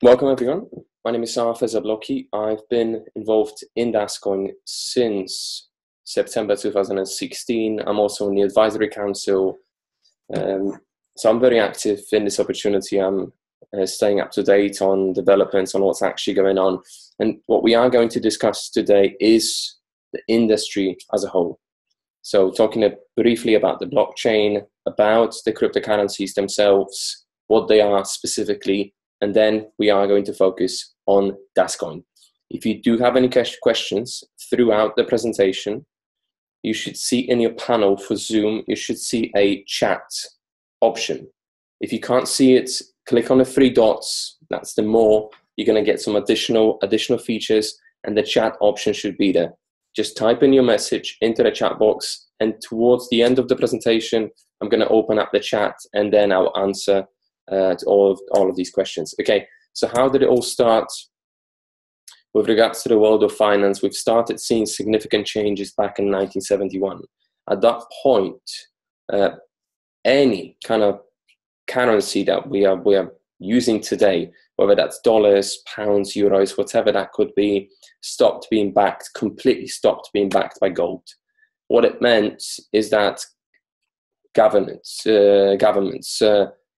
Welcome everyone. My name is Arthur Zablocki. I've been involved in Dascoin since September 2016. I'm also in the advisory council. So I'm very active in this opportunity. I'm staying up to date on developments, on what's actually going on. And what we are going to discuss today is the industry as a whole. So talking briefly about the blockchain, about the cryptocurrencies themselves, what they are specifically, and then we are going to focus on Dascoin. If you do have any questions throughout the presentation, you should see in your panel for Zoom, you should see a chat option. If you can't see it, click on the three dots. That's the more. You're going to get some additional features, and the chat option should be there. Just type in your message into the chat box, and towards the end of the presentation, I'm going to open up the chat, and then I'll answer to all of these questions. Okay, so how did it all start? With regards to the world of finance, we've started seeing significant changes back in 1971. At that point, any kind of currency that we are using today, whether that's dollars, pounds, euros, whatever that could be, completely stopped being backed by gold. What it meant is that governments,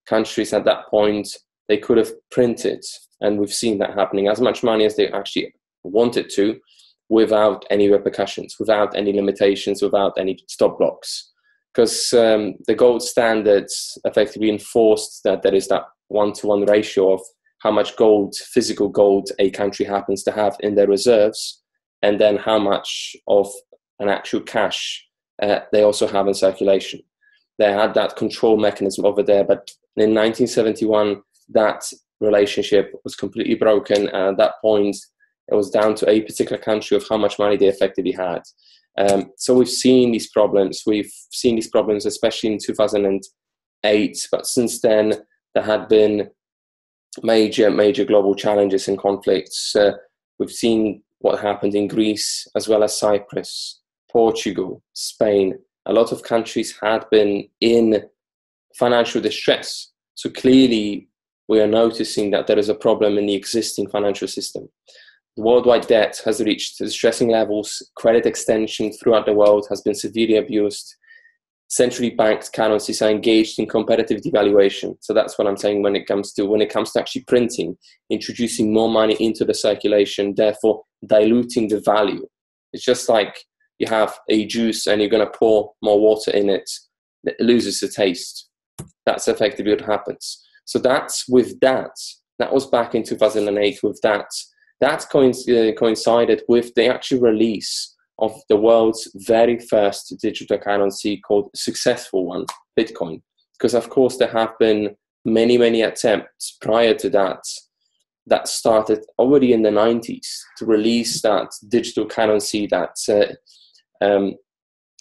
countries at that point, they could have printed, and we've seen that happening, as much money as they actually wanted to, without any repercussions, without any limitations, without any stop blocks. Because the gold standards effectively enforced that there is that 1-to-1 ratio of how much gold, physical gold, a country happens to have in their reserves, and then how much of an actual cash they also have in circulation. They had that control mechanism over there, but in 1971, that relationship was completely broken, and at that point, it was down to a particular country of how much money they effectively had. So we've seen these problems. We've seen these problems, especially in 2008, but since then, there had been major global challenges and conflicts. We've seen what happened in Greece, as well as Cyprus, Portugal, Spain. A lot of countries had been in financial distress. So clearly, we are noticing that there is a problem in the existing financial system. The worldwide debt has reached distressing levels. Credit extension throughout the world has been severely abused. Centrally banked currencies are engaged in competitive devaluation. So that's what I'm saying when it comes to actually printing, introducing more money into the circulation, therefore diluting the value. It's just like you have a juice and you're going to pour more water in it, it loses the taste. That's effectively what happens. So that was back in 2008 with that. That coincided with the actual release of the world's very first digital currency, called successful one, Bitcoin. Because of course there have been many attempts prior to that started already in the 90s to release that digital currency that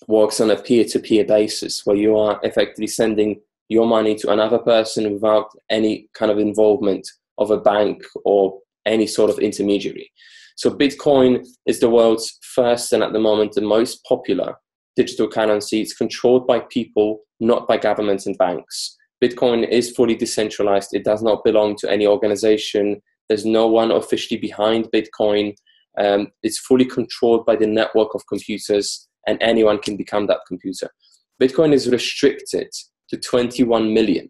works on a peer-to-peer basis, where you are effectively sending your money to another person without any kind of involvement of a bank or any sort of intermediary. So Bitcoin is the world's first, and at the moment the most popular digital currency. It's controlled by people, not by governments and banks. Bitcoin is fully decentralized. It does not belong to any organization. There's no one officially behind Bitcoin. It's fully controlled by the network of computers, and anyone can become that computer. Bitcoin is restricted to 21 million.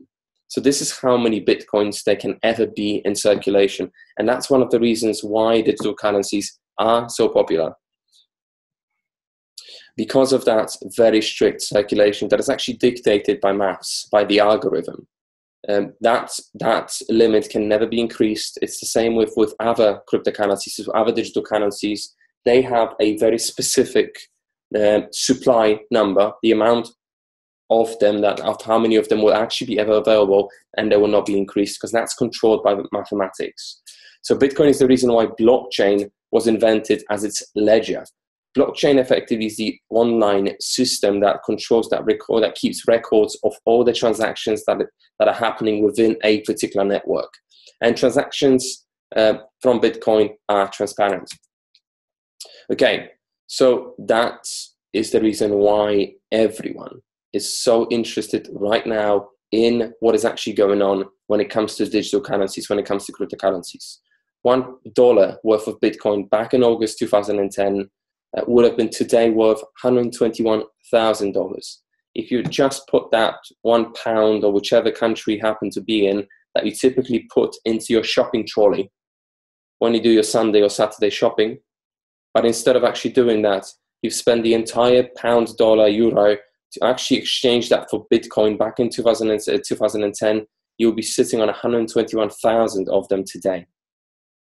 So this is how many Bitcoins there can ever be in circulation. And that's one of the reasons why digital currencies are so popular. Because of that very strict circulation that is actually dictated by maths, by the algorithm. That limit can never be increased. It's the same with other cryptocurrencies, with other digital currencies. They have a very specific supply number, the amount of them, of how many of them will actually be ever available, and they will not be increased, because that's controlled by mathematics. So Bitcoin is the reason why blockchain was invented as its ledger. Blockchain effectively is the online system that controls that record, that keeps records of all the transactions that are happening within a particular network. And transactions from Bitcoin are transparent. Okay, so that is the reason why everyone is so interested right now in what is actually going on when it comes to digital currencies, when it comes to cryptocurrencies. $1 worth of Bitcoin back in August 2010 would have been today worth $121,000. If you just put that £1 or whichever country you happen to be in that you typically put into your shopping trolley when you do your Sunday or Saturday shopping, but instead of actually doing that, you've spent the entire pound, dollar, euro to actually exchange that for Bitcoin back in 2010, you'll be sitting on 121,000 of them today.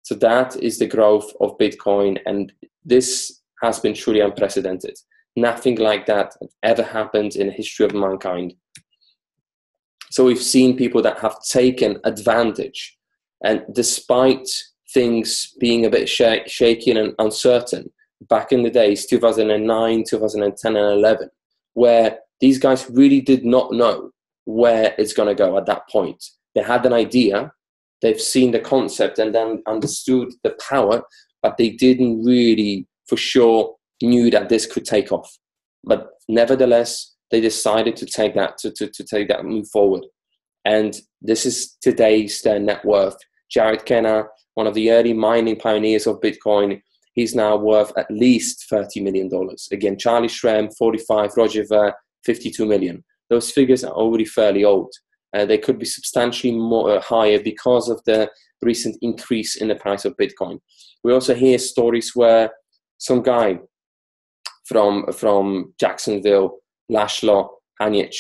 So that is the growth of Bitcoin, and this has been truly unprecedented. Nothing like that ever happened in the history of mankind. So we've seen people that have taken advantage, and despite things being a bit shaky and uncertain back in the days, 2009, 2010 and 11, where these guys really did not know where it's going to go at that point. They had an idea, they've seen the concept and then understood the power, but they didn't really for sure knew that this could take off. But nevertheless, they decided to take that, to take that move forward. And this is today's their net worth. Jared Kenner, one of the early mining pioneers of Bitcoin, he's now worth at least $30 million. Again, Charlie Shrem, 45, Roger Ver, 52 million. Those figures are already fairly old. They could be substantially more higher because of the recent increase in the price of Bitcoin. We also hear stories where some guy from Jacksonville, Laszlo Hanic,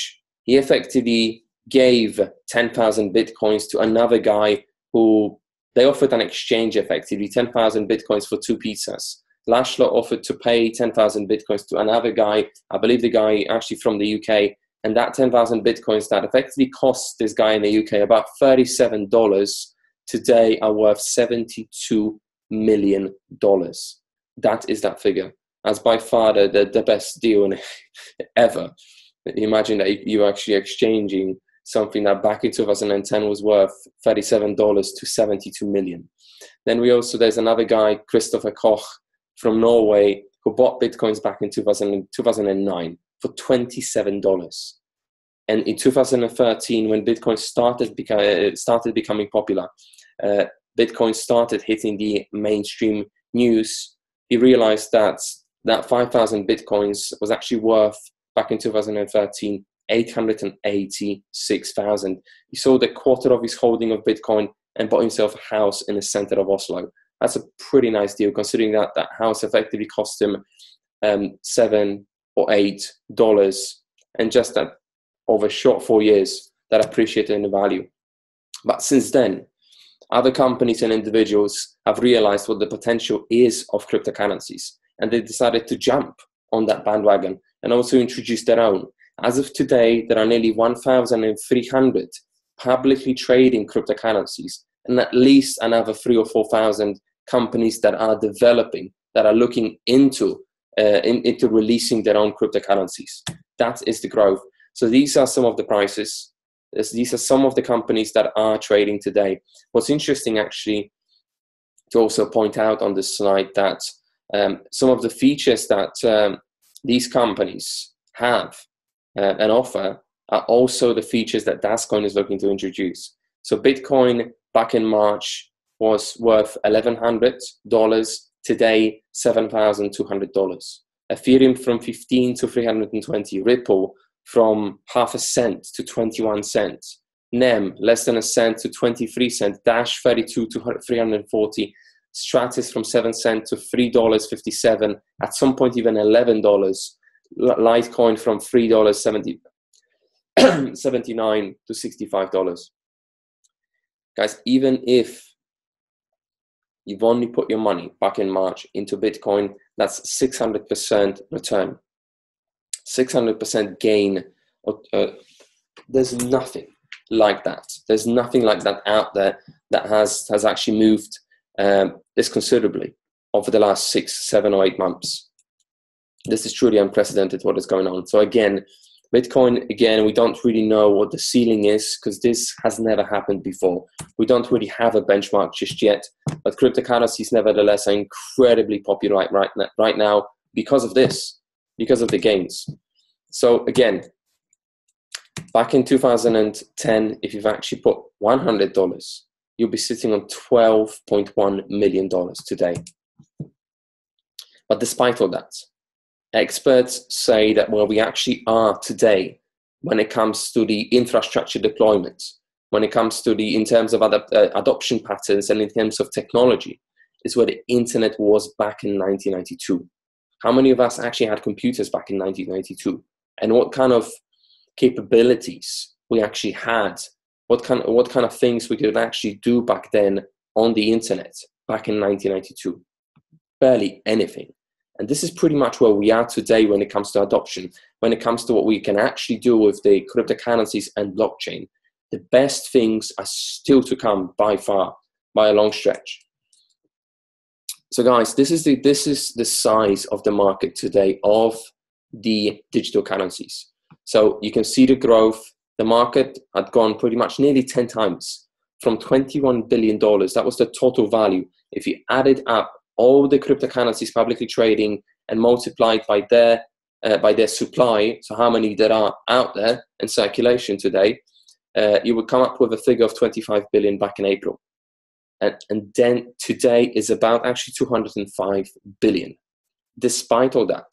he effectively gave 10,000 Bitcoins to another guy who they offered an exchange, effectively 10,000 Bitcoins for 2 pizzas. Laszlo offered to pay 10,000 Bitcoins to another guy, I believe the guy actually from the UK, and that 10,000 Bitcoins that effectively cost this guy in the UK about $37 today are worth $72 million. That is that figure. As by far the best deal ever. Imagine that you're actually exchanging something that back in 2010 was worth $37 to $72 million. Then there's another guy, Christopher Koch from Norway, who bought Bitcoins back in 2009 for $27. And in 2013, when Bitcoin started becoming popular, Bitcoin started hitting the mainstream news, he realized that 5,000 Bitcoins was actually worth, back in 2013, 886,000. He sold a quarter of his holding of Bitcoin and bought himself a house in the center of Oslo. That's a pretty nice deal, considering that that house effectively cost him $7 or $8, and just that over a short 4 years, that appreciated in the value. But since then, other companies and individuals have realized what the potential is of cryptocurrencies, and they decided to jump on that bandwagon and also introduce their own. As of today, there are nearly 1,300 publicly trading cryptocurrencies, and at least another 3,000 or 4,000 companies that are developing, that are looking into releasing their own cryptocurrencies. That is the growth. So these are some of the prices. These are some of the companies that are trading today. What's interesting, actually, to also point out on this slide, that some of the features that these companies have and offer are also the features that Dascoin is looking to introduce. So Bitcoin back in March was worth $1,100, today $7,200. Ethereum from 15 to 320, Ripple from half a cent to 21 cents, NEM less than a cent to 23 cents, Dash 32 to 340, Stratis from 7 cents to $3.57, at some point even $11, Litecoin from $3.79 to $65. Guys, even if you've only put your money back in March into Bitcoin, that's 600% return, 600% gain. There's nothing like that. There's nothing like that out there that has actually moved this considerably over the last 6, 7 or 8 months. This is truly unprecedented what is going on. So again, Bitcoin, again, we don't really know what the ceiling is, because this has never happened before. We don't really have a benchmark just yet, but cryptocurrencies nevertheless are incredibly popular right now because of this, because of the gains. So again, Back in 2010, if you've actually put $100, you'll be sitting on $12.1 million today. But despite all that, experts say that where we actually are today, when it comes to the infrastructure deployment, when it comes to in terms of adoption patterns and in terms of technology, is where the internet was back in 1992. How many of us actually had computers back in 1992? And what kind of capabilities we actually had? What kind of things we could actually do back then on the internet back in 1992? Barely anything. And this is pretty much where we are today when it comes to adoption, when it comes to what we can actually do with the cryptocurrencies and blockchain. The best things are still to come by far, by a long stretch. So guys, this is the size of the market today of the digital currencies. So you can see the growth. The market had gone pretty much nearly 10 times from $21 billion. That was the total value. If you added up all the cryptocurrencies publicly trading and multiplied by their supply, so how many there are out there in circulation today, you would come up with a figure of 25 billion back in April. And then today is about actually 205 billion. Despite all that,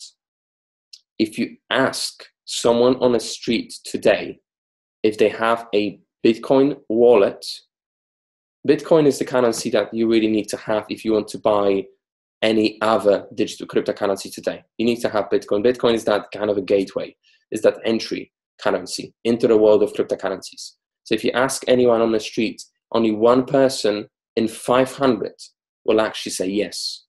if you ask someone on the street today if they have a Bitcoin wallet, Bitcoin is the currency that you really need to have if you want to buy any other digital cryptocurrency today. You need to have Bitcoin. Bitcoin is that kind of a gateway, is that entry currency into the world of cryptocurrencies. So if you ask anyone on the street, only one person in 500 will actually say yes.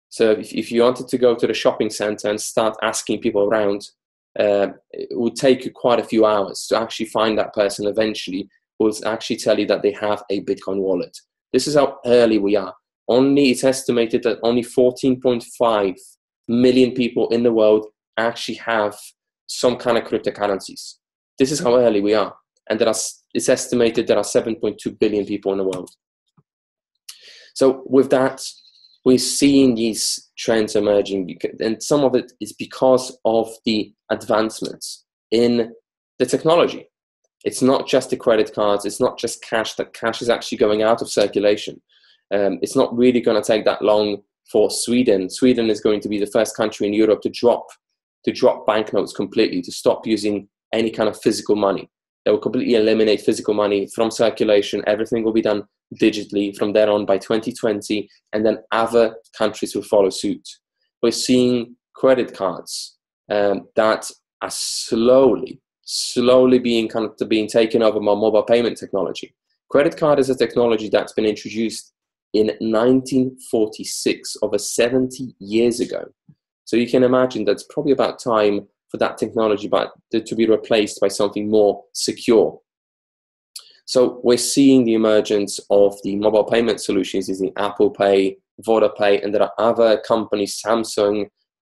So if you wanted to go to the shopping center and start asking people around, it would take you quite a few hours to actually find that person eventually who will actually tell you that they have a Bitcoin wallet. This is how early we are. It's estimated that only 14.5 million people in the world actually have some kind of cryptocurrencies. This is how early we are. And it's estimated there are 7.2 billion people in the world. So with that, we're seeing these trends emerging, and some of it is because of the advancements in the technology. It's not just the credit cards, it's not just cash. That cash is actually going out of circulation. It's not really going to take that long for Sweden. Sweden is going to be the first country in Europe to drop banknotes completely, to stop using any kind of physical money. They will completely eliminate physical money from circulation. Everything will be done digitally from there on by 2020, and then other countries will follow suit. We're seeing credit cards that are slowly being taken over by mobile payment technology. Credit card is a technology that's been introduced in 1946, over 70 years ago. So you can imagine that's probably about time for that technology to be replaced by something more secure. So we're seeing the emergence of the mobile payment solutions using Apple Pay, Vodapay, and there are other companies, Samsung,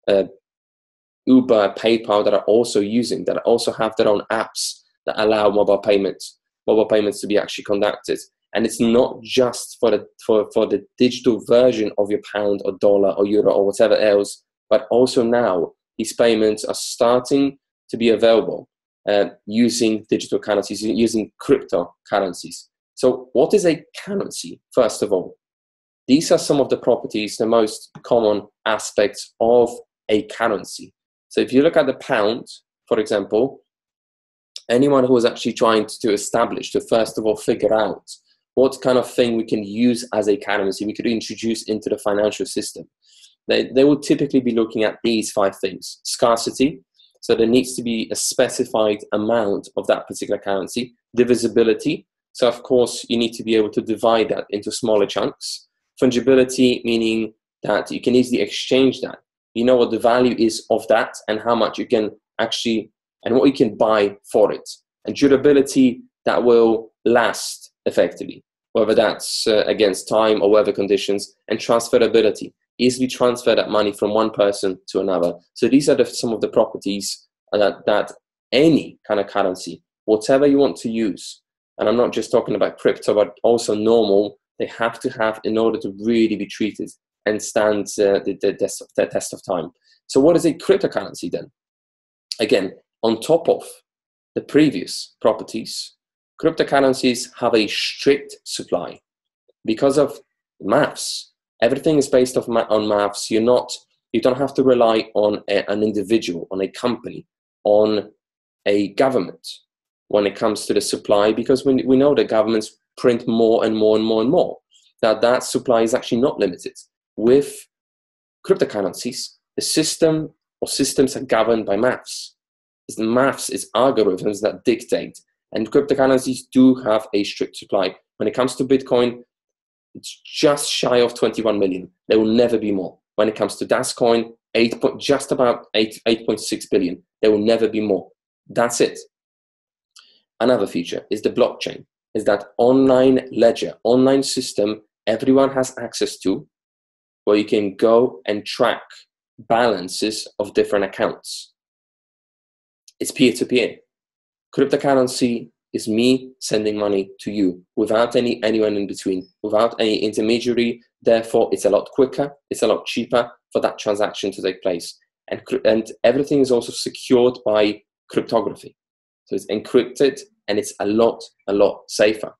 Uber, PayPal, that also have their own apps that allow mobile payments to be actually conducted. And it's not just for the digital version of your pound or dollar or euro or whatever else, but also now these payments are starting to be available using digital currencies, using cryptocurrencies. So what is a currency? First of all, these are some of the properties, the most common aspects of a currency. So if you look at the pound, for example, anyone who is actually trying to establish, to first of all figure out what kind of thing we can use as a currency, we could introduce into the financial system, they would typically be looking at these 5 things. Scarcity, so there needs to be a specified amount of that particular currency. Divisibility, so of course you need to be able to divide that into smaller chunks. Fungibility, meaning that you can easily exchange that. You know what the value is of that and how much you can actually, and what you can buy for it. And durability, that will last effectively, whether that's against time or weather conditions. And transferability, easily transfer that money from one person to another. So these are some of the properties that any kind of currency, whatever you want to use, and I'm not just talking about crypto, but also normal, they have to have in order to really be treated and stand the test of time. So what is a cryptocurrency then? Again, on top of the previous properties, cryptocurrencies have a strict supply because of maths. Everything is based on maths. You don't have to rely on an individual, on a company, on a government when it comes to the supply, because we know that governments print more and more and more and more. That supply is actually not limited. With cryptocurrencies, the system or systems are governed by maths. It's maths, it's algorithms that dictate. And cryptocurrencies do have a strict supply. When it comes to Bitcoin, it's just shy of 21 million. There will never be more. When it comes to Dascoin, just about 8.6 billion. There will never be more. That's it. Another feature is the blockchain, is that online ledger, online system everyone has access to, where you can go and track balances of different accounts. It's peer-to-peer. Cryptocurrency is me sending money to you without anyone in between, without any intermediary. Therefore, it's a lot quicker, it's a lot cheaper for that transaction to take place. And everything is also secured by cryptography. So it's encrypted and it's a lot safer.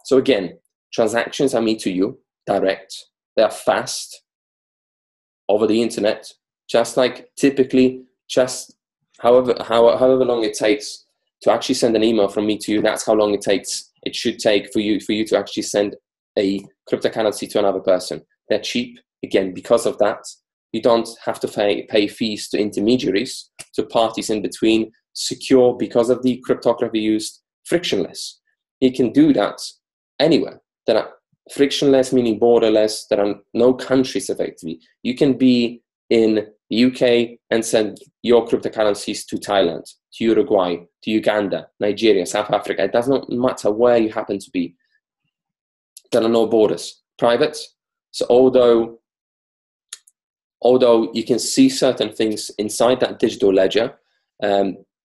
So again, transactions are me to you, direct. They are fast over the internet, just like typically just however long it takes to actually send an email from me to you. That's how long it should take for you to actually send a cryptocurrency to another person. They're cheap, again, because of that. You don't have to pay fees to intermediaries, to parties in between. Secure because of the cryptography used, frictionless. You can do that anywhere. There are frictionless, meaning borderless. There are no countries effectively. You can be in the UK and send your cryptocurrencies to Thailand, to Uruguay, to Uganda, Nigeria, South Africa. It does not matter where you happen to be. There are no borders. Private. So although you can see certain things inside that digital ledger,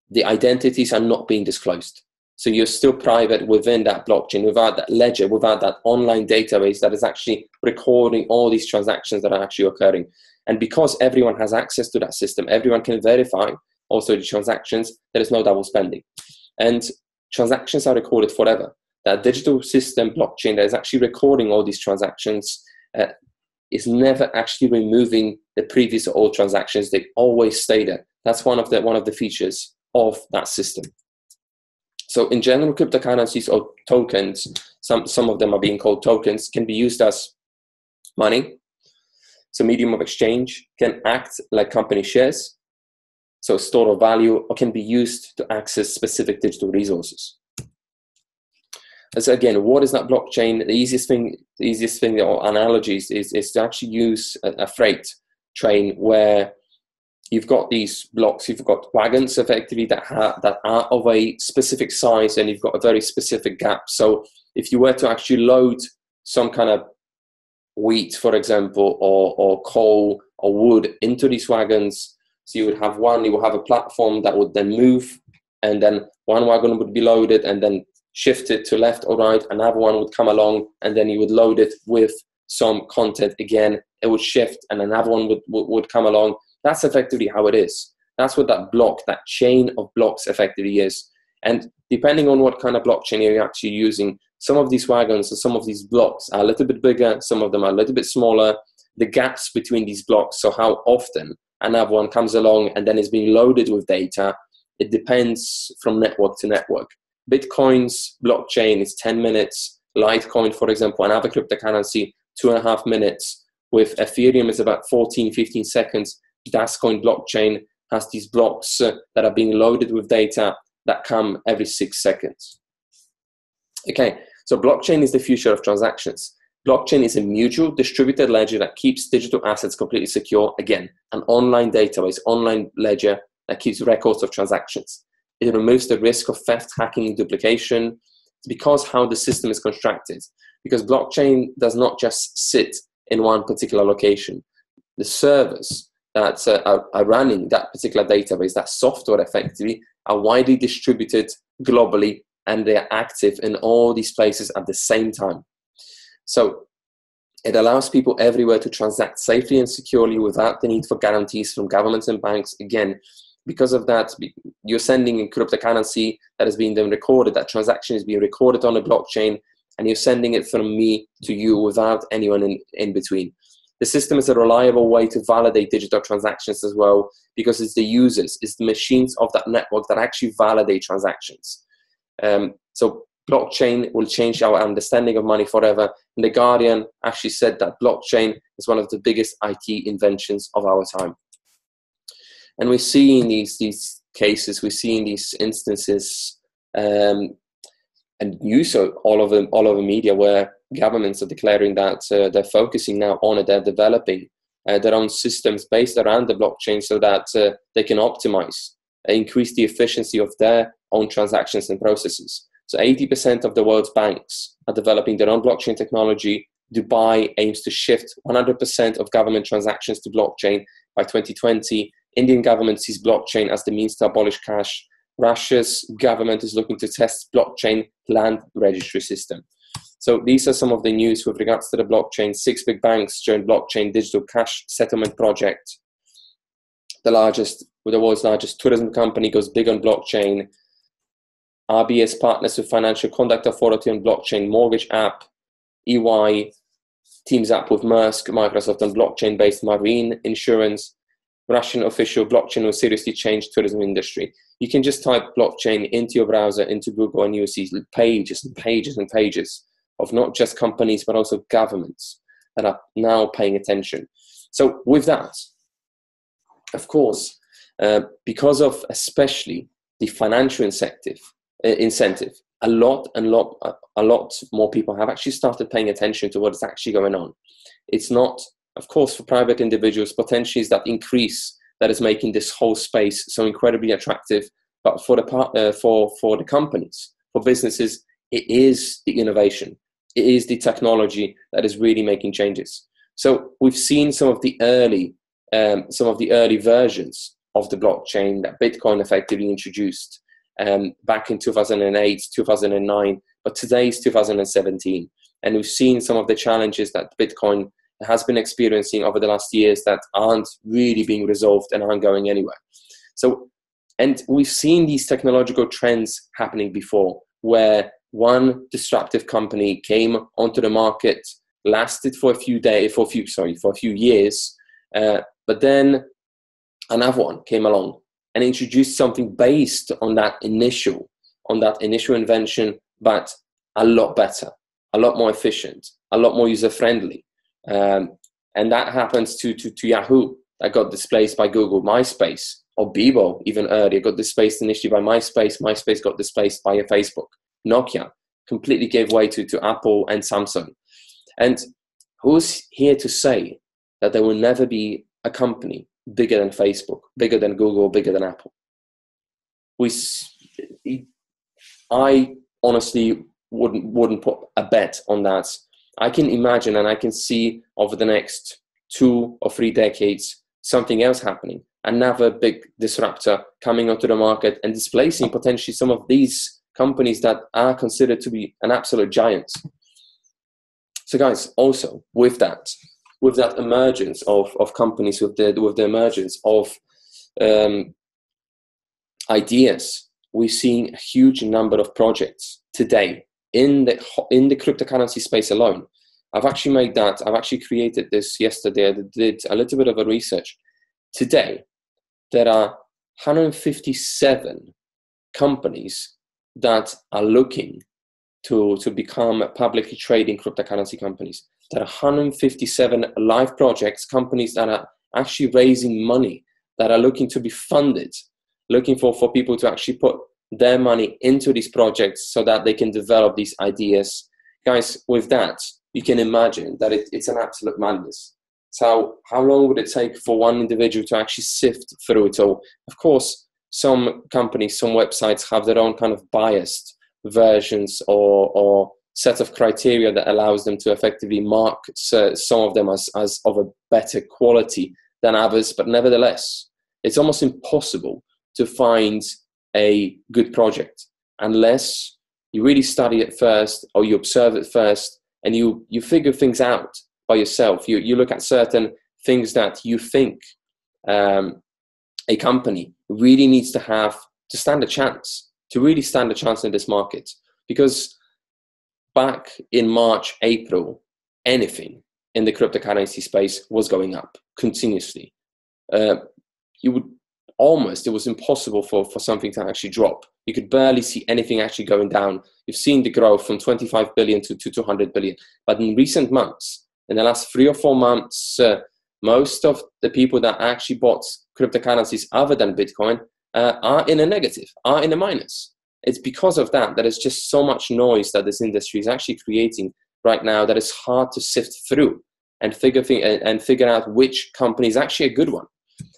the identities are not being disclosed. So you're still private within that blockchain, without that ledger, without that online database that is actually recording all these transactions that are actually occurring. And because everyone has access to that system, everyone can verify also the transactions, there is no double spending. And transactions are recorded forever. That digital system blockchain that is actually recording all these transactions is never actually removing the previous or old transactions. They always stay there. That's one of the features of that system. So in general, cryptocurrencies or tokens, some of them are being called tokens, can be used as money. So medium of exchange, can act like company shares, so store of value, or can be used to access specific digital resources. And so again, what is that blockchain? The easiest thing or analogies is to actually use a freight train where you've got these blocks, you've got wagons effectively that are of a specific size, and you've got a very specific gap. So if you were to actually load some kind of wheat, for example, or coal or wood into these wagons, so you would have a platform that would then move, and then one wagon would be loaded and then shifted to left or right, another one would come along, and then you would load it with some content again, it would shift, and another one would come along. That's effectively how it is. That's what that chain of blocks effectively is. And depending on what kind of blockchain you're actually using, some of these wagons or some of these blocks are a little bit bigger, some of them are a little bit smaller. The gaps between these blocks, so how often another one comes along and then is being loaded with data, it depends from network to network. Bitcoin's blockchain is 10 minutes. Litecoin, for example, another cryptocurrency, 2.5 minutes. With Ethereum, it's about 14, 15 seconds. Dascoin blockchain has these blocks that are being loaded with data that come every 6 seconds. Okay, so blockchain is the future of transactions. Blockchain is a mutual distributed ledger that keeps digital assets completely secure. Again, an online database, online ledger that keeps records of transactions. It removes the risk of theft, hacking, and duplication. It's because how the system is constructed. Because blockchain does not just sit in one particular location. The servers that are running that particular database, that software effectively, are widely distributed globally, and they are active in all these places at the same time. So it allows people everywhere to transact safely and securely without the need for guarantees from governments and banks. Again, because of that, you're sending a cryptocurrency that has been then recorded, that transaction is being recorded on a blockchain, and you're sending it from me to you without anyone in between. The system is a reliable way to validate digital transactions as well, because it's the users, it's the machines of that network that actually validate transactions. So blockchain will change our understanding of money forever. And The Guardian actually said that blockchain is one of the biggest IT inventions of our time. And we're seeing these cases, we're seeing these instances, and news all over media where governments are declaring that they're focusing now on it, they're developing their own systems based around the blockchain so that they can optimize, increase the efficiency of their own transactions and processes. So 80% of the world's banks are developing their own blockchain technology. Dubai aims to shift 100% of government transactions to blockchain by 2020. Indian government sees blockchain as the means to abolish cash. Russia's government is looking to test blockchain land registry system. So these are some of the news with regards to the blockchain. 6 big banks joined blockchain digital cash settlement project. The world's largest tourism company goes big on blockchain. RBS partners with Financial Conduct Authority on blockchain mortgage app. EY teams up with Maersk, Microsoft on blockchain-based marine insurance. Russian official blockchain will seriously change tourism industry. You can just type blockchain into your browser, into Google, and you'll see pages and pages and pages of not just companies, but also governments that are now paying attention. So with that, of course, because of especially the financial incentive, a lot more people have actually started paying attention to what is actually going on. It's not, of course, for private individuals, potentially is that increase that is making this whole space so incredibly attractive. But for the companies, for businesses, it is the innovation, it is the technology that is really making changes. So we've seen some of the early versions of the blockchain that Bitcoin effectively introduced back in 2008, 2009, but today is 2017. And we've seen some of the challenges that Bitcoin has been experiencing over the last years that aren't really being resolved and aren't going anywhere. So, and we've seen these technological trends happening before, where one disruptive company came onto the market, lasted for a few years, but then another one came along and introduced something based on that initial invention, but a lot better, a lot more efficient, a lot more user-friendly. And that happens to Yahoo, that got displaced by Google. MySpace, or Bebo even earlier, got displaced initially by MySpace. MySpace got displaced by Facebook. Nokia completely gave way to Apple and Samsung. And who's here to say that there will never be a company bigger than Facebook, bigger than Google, bigger than Apple? I honestly wouldn't put a bet on that. I can imagine and I can see over the next 2 or 3 decades something else happening, another big disruptor coming onto the market and displacing potentially some of these companies that are considered to be an absolute giant. So guys, also with that emergence of companies, with the emergence of ideas, we're seeing a huge number of projects today in the cryptocurrency space alone. I've actually created this yesterday. I did a little bit of a research. Today, there are 157 companies that are looking to become publicly trading cryptocurrency companies. There are 157 live projects, companies that are actually raising money, that are looking to be funded, looking for people to actually put their money into these projects so that they can develop these ideas. Guys, with that, you can imagine that it's an absolute madness. So how long would it take for one individual to actually sift through it all? Of course, some companies, some websites have their own kind of biased versions or set of criteria that allows them to effectively mark some of them as of a better quality than others. But nevertheless, it's almost impossible to find a good project unless you really study it first, or you observe it first, and you figure things out by yourself. You look at certain things that you think a company really needs to stand a chance, to really stand a chance in this market. Because back in March, April, anything in the cryptocurrency space was going up continuously. It was impossible for something to actually drop. You could barely see anything actually going down. You've seen the growth from 25 billion to 200 billion. But in recent months, in the last 3 or 4 months, most of the people that actually bought cryptocurrencies other than Bitcoin are in a negative, are in a minus. It's because of that there's just so much noise that this industry is actually creating right now that it's hard to sift through and figure out which company is actually a good one.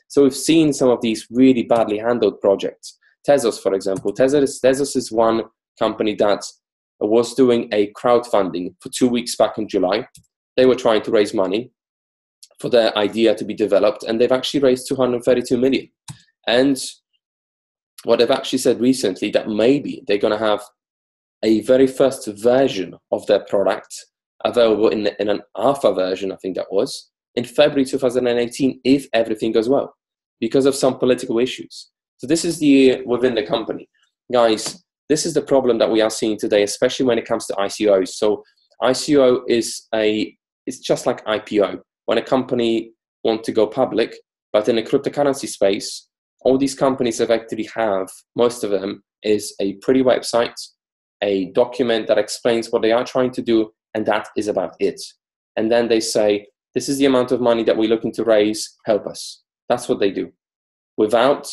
So we've seen some of these really badly handled projects. Tezos, for example. Tezos is one company that was doing a crowdfunding for 2 weeks back in July. They were trying to raise money for their idea to be developed, and they've actually raised 232 million. And what they've actually said recently, that maybe they're going to have a very first version of their product available in an alpha version, I think that was, in February 2018, if everything goes well, because of some political issues. So this is within the company. Guys, this is the problem that we are seeing today, especially when it comes to ICOs. So ICO it's just like IPO. When a company wants to go public, but in the cryptocurrency space, all these companies effectively have, most of them, is a pretty website, a document that explains what they are trying to do, and that is about it. And then they say, this is the amount of money that we're looking to raise, help us. That's what they do. Without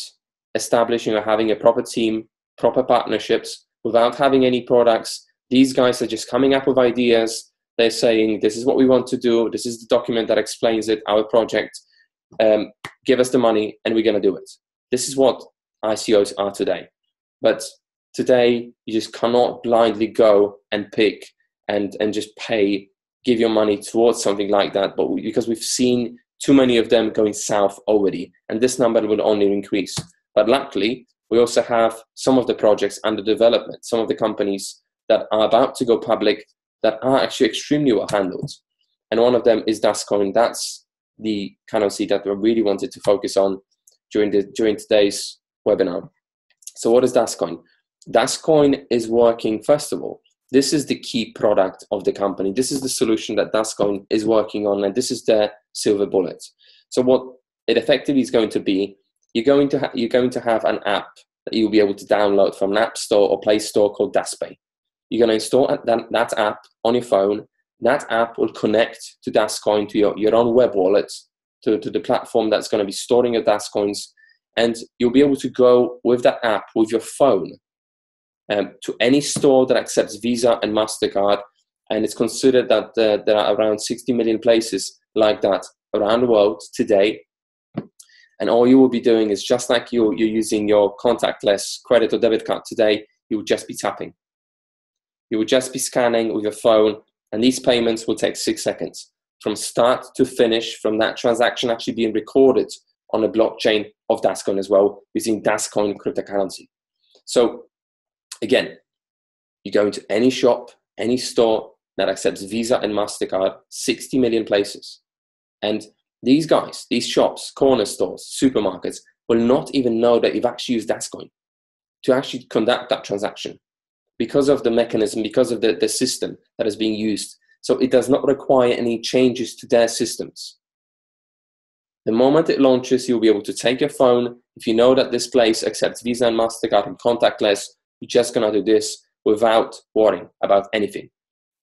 establishing or having a proper team, proper partnerships, without having any products, these guys are just coming up with ideas. They're saying, this is what we want to do. This is the document that explains it, our project. Give us the money and we're going to do it. This is what ICOs are today. But today, you just cannot blindly go and pick and just give your money towards something like that. But because we've seen too many of them going south already, and this number will only increase. But luckily, we also have some of the projects under development, some of the companies that are about to go public that are actually extremely well handled. And one of them is Dascoin. That's the currency that we really wanted to focus on during today's webinar. So what is Dascoin? Dascoin is working, first of all, this is the key product of the company. This is the solution that Dascoin is working on, and this is their silver bullet. So what it effectively is going to be, you're going to have an app that you'll be able to download from an app store or Play Store called Daspay. You're going to install that app on your phone. That app will connect to Dascoin, to your own web wallet, to the platform that's going to be storing your Dascoins, and you'll be able to go with that app, with your phone, to any store that accepts Visa and MasterCard, and it's considered that there are around 60 million places like that around the world today. And all you will be doing is, just like you're using your contactless credit or debit card today, you will just be tapping. You will just be scanning with your phone, and these payments will take 6 seconds from start to finish, from that transaction actually being recorded on the blockchain of Dascoin as well, using Dascoin cryptocurrency. So again, you go into any shop, any store that accepts Visa and MasterCard, 60 million places. And these guys, these shops, corner stores, supermarkets, will not even know that you've actually used Dascoin to actually conduct that transaction, because of the mechanism, because of the system that is being used. So it does not require any changes to their systems. The moment it launches, you'll be able to take your phone. If you know that this place accepts Visa and MasterCard and contactless, you're just going to do this without worrying about anything.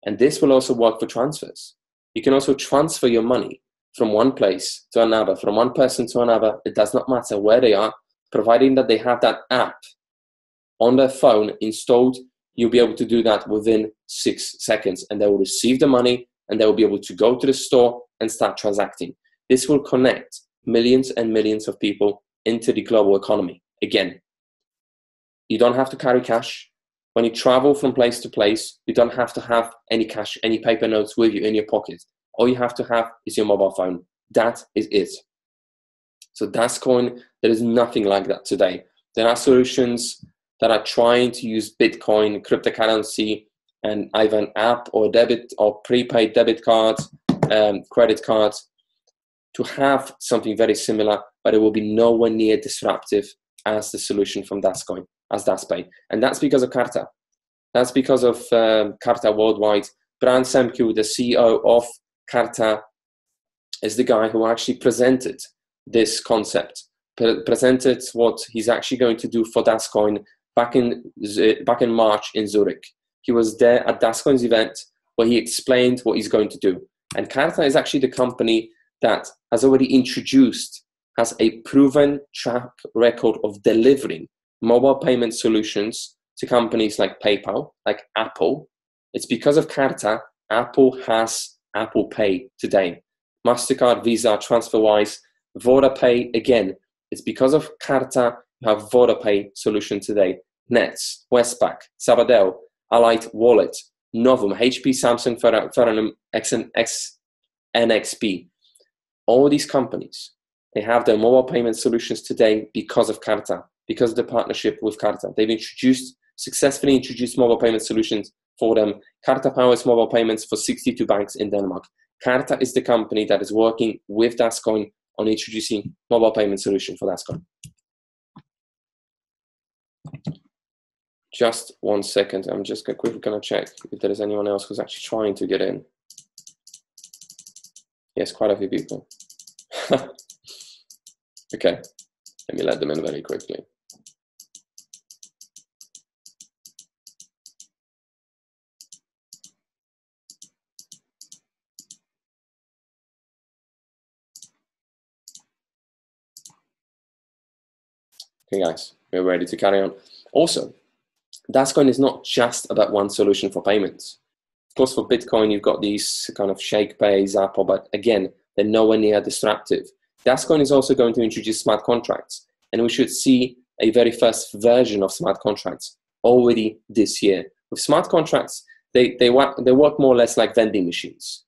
And this will also work for transfers. You can also transfer your money from one place to another, from one person to another. It does not matter where they are, providing that they have that app on their phone installed. You'll be able to do that within 6 seconds, and they will receive the money, and they will be able to go to the store and start transacting. This will connect millions and millions of people into the global economy. Again, you don't have to carry cash. When you travel from place to place, you don't have to have any cash, any paper notes with you in your pocket. All you have to have is your mobile phone. That is it. So Dascoin, there is nothing like that today. There are solutions that are trying to use Bitcoin, cryptocurrency, and either an app or debit or prepaid debit card, credit card. to have something very similar, but it will be nowhere near disruptive as the solution from Dascoin, as DasPay. And that's because of Carta. That's because of Carta Worldwide. Brian Semke, the CEO of Carta, is the guy who actually presented this concept, presented what he's actually going to do for Dascoin back in March in Zurich. He was there at Dascoin's event where he explained what he's going to do. And Carta is actually the company that has already introduced, has a proven track record of delivering mobile payment solutions to companies like PayPal, like Apple. It's because of Carta, Apple has Apple Pay today. MasterCard, Visa, TransferWise, VodaPay, again, it's because of Carta, you have VodaPay solution today. Nets, Westpac, Sabadell, Allied Wallet, Novum, HP, Samsung, Ferranum, NXP. All these companies, they have their mobile payment solutions today because of Carta, because of the partnership with Carta. They've successfully introduced mobile payment solutions for them. Carta powers mobile payments for 62 banks in Denmark. Carta is the company that is working with Dascoin on introducing mobile payment solution for Dascoin. Just 1 second. I'm just quickly going to check if there is anyone else who's actually trying to get in. Yes, quite a few people. Okay, let me let them in very quickly. Okay, guys, we're ready to carry on. Also, Dascoin is not just about one solution for payments. Of course, for Bitcoin, you've got these kind of ShakePay, Zappo, but again, they're nowhere near disruptive. Dascoin is also going to introduce smart contracts, and we should see a very first version of smart contracts already this year. With smart contracts, they work more or less like vending machines.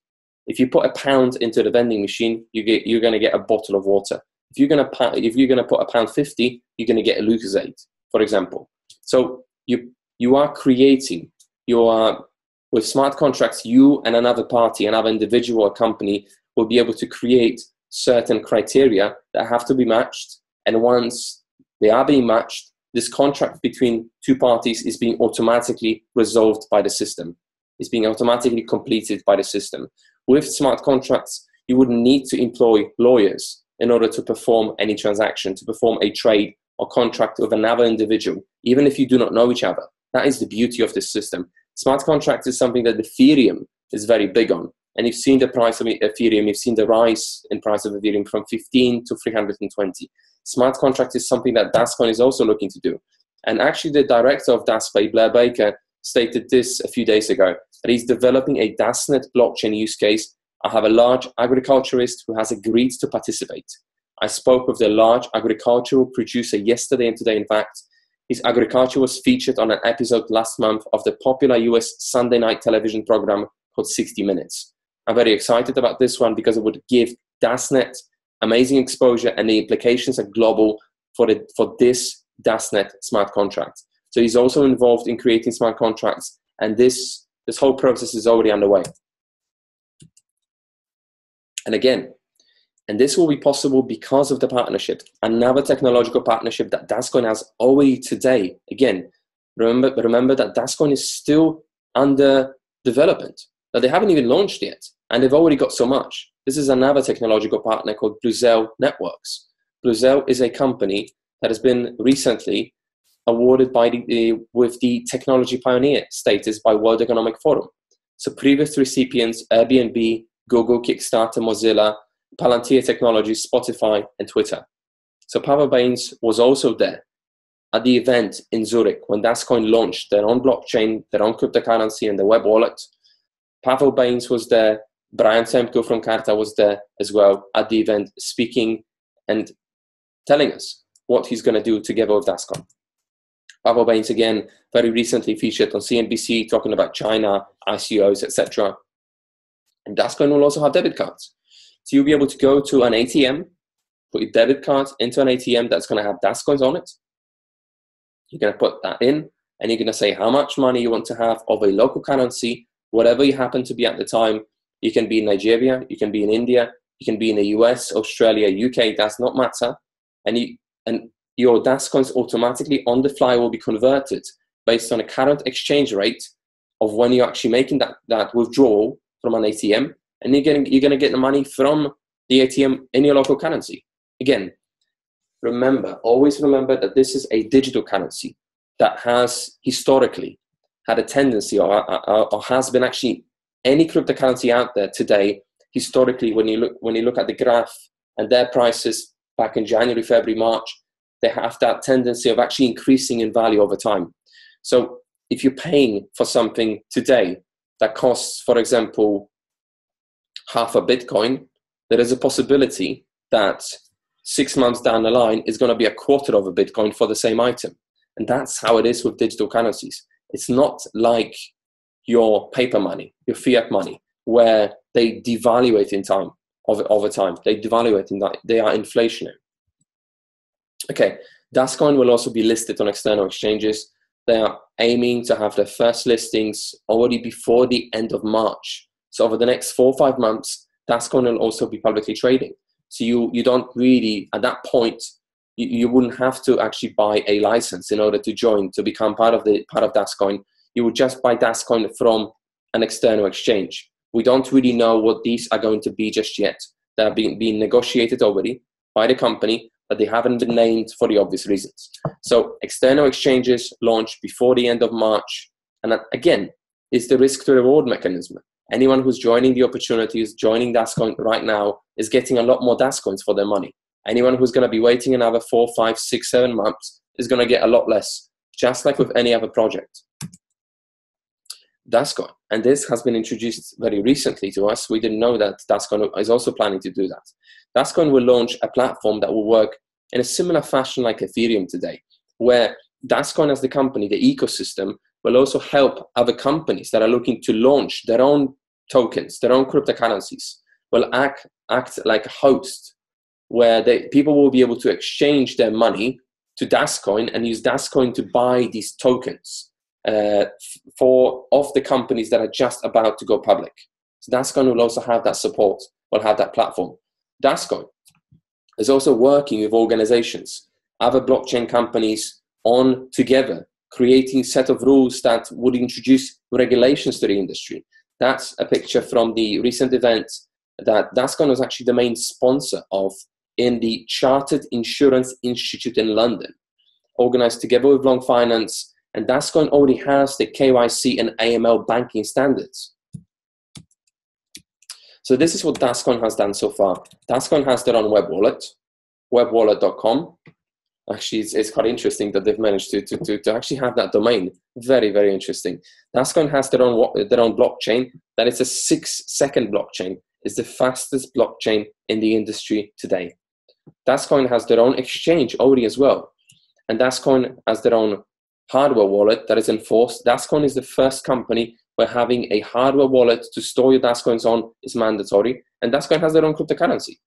If you put £1 into the vending machine, you're going to get a bottle of water. If you're going to put £1.50, you're going to get a Lucozade, for example. So you are creating with smart contracts, you and another party, another individual or company will be able to create certain criteria that have to be matched. And once they are being matched, this contract between two parties is being automatically resolved by the system. It's being automatically completed by the system. With smart contracts, you wouldn't need to employ lawyers in order to perform any transaction, to perform a trade or contract with another individual, even if you do not know each other. That is the beauty of this system. Smart contracts is something that Ethereum is very big on. And you've seen the price of Ethereum, you've seen the rise in price of Ethereum from 15 to 320. Smart contract is something that Dascoin is also looking to do. And actually the director of DasPay, Blair Baker, stated this a few days ago, that he's developing a DasNet blockchain use case. I have a large agriculturist who has agreed to participate. I spoke with the large agricultural producer yesterday and today, in fact. His agriculture was featured on an episode last month of the popular US Sunday night television program called 60 Minutes. I'm very excited about this one because it would give DasNet amazing exposure, and the implications are global for this DasNet smart contract. So he's also involved in creating smart contracts, and this whole process is already underway. And again, and this will be possible because of the partnership, another technological partnership that Dascoin has already today. Again, remember that Dascoin is still under development, that they haven't even launched yet, and they've already got so much. This is another technological partner called Bluezell Networks. Bluezell is a company that has been recently awarded with the Technology Pioneer status by World Economic Forum. So previous recipients, Airbnb, Google, Kickstarter, Mozilla, Palantir Technologies, Spotify, and Twitter. So Pavel Baines was also there at the event in Zurich when Dascoin launched their own blockchain, their own cryptocurrency, and the web wallet. Pavel Baines was there. Brian Semke from Carta was there as well at the event, speaking and telling us what he's going to do together with Dascoin. Pavel Baines, again, very recently featured on CNBC talking about China, ICOs, etc. And Dascoin will also have debit cards. So you'll be able to go to an ATM, put your debit card into an ATM that's going to have Dascoins on it. You're going to put that in, and you're going to say how much money you want to have of a local currency, whatever you happen to be at the time. You can be in Nigeria, you can be in India, You can be in the US, Australia, UK, does not matter. And your Dascoins automatically on the fly will be converted based on a current exchange rate of when you're actually making that withdrawal from an ATM, and you're going to get the money from the ATM in your local currency. Again, always remember that this is a digital currency that has historically had a tendency or has been actually any cryptocurrency out there today. Historically, when you look at the graph and their prices back in January, February, March, they have that tendency of actually increasing in value over time. So if you're paying for something today that costs, for example, half a Bitcoin, there is a possibility that 6 months down the line is going to be a quarter of a Bitcoin for the same item. And that's how it is with digital currencies. It's not like your paper money, your fiat money, where they devaluate in time, over time. They devaluate in that, they are inflationary. Okay, Dascoin will also be listed on external exchanges. They are aiming to have their first listings already before the end of March. So over the next 4 or 5 months, Dascoin will also be publicly trading. So you don't really, at that point, you wouldn't have to actually buy a license in order to join, to become part of Dascoin. You would just buy Dascoin from an external exchange. We don't really know what these are going to be just yet. They're being negotiated already by the company, but they haven't been named for the obvious reasons. So external exchanges launch before the end of March. And that, again, is the risk to reward mechanism. Anyone who's joining the opportunities, joining Dascoin right now, is getting a lot more Dascoins for their money. Anyone who's going to be waiting another 4, 5, 6, 7 months is going to get a lot less, just like with any other project. Dascoin, and this has been introduced very recently to us. We didn't know that Dascoin is also planning to do that. Dascoin will launch a platform that will work in a similar fashion like Ethereum today, where Dascoin as the company, the ecosystem, will also help other companies that are looking to launch their own tokens, their own cryptocurrencies, will act like a host, where people will be able to exchange their money to Dascoin and use Dascoin to buy these tokens of the companies that are just about to go public. So Dascoin will also have that support, will have that platform. Dascoin is also working with organizations, other blockchain companies on together, creating a set of rules that would introduce regulations to the industry. That's a picture from the recent event that Dascoin was actually the main sponsor of in the Chartered Insurance Institute in London, organized together with Long Finance. And Dascoin already has the KYC and AML banking standards. So this is what Dascoin has done so far. Dascoin has their own web wallet, webwallet.com. Actually, it's quite interesting that they've managed to actually have that domain. Very, very interesting. Dascoin has their own blockchain. That is a 6-second blockchain. It's the fastest blockchain in the industry today. Dascoin has their own exchange already as well. And Dascoin has their own hardware wallet that is enforced. Dascoin is the first company where having a hardware wallet to store your Dascoins on is mandatory. And Dascoin has their own cryptocurrency.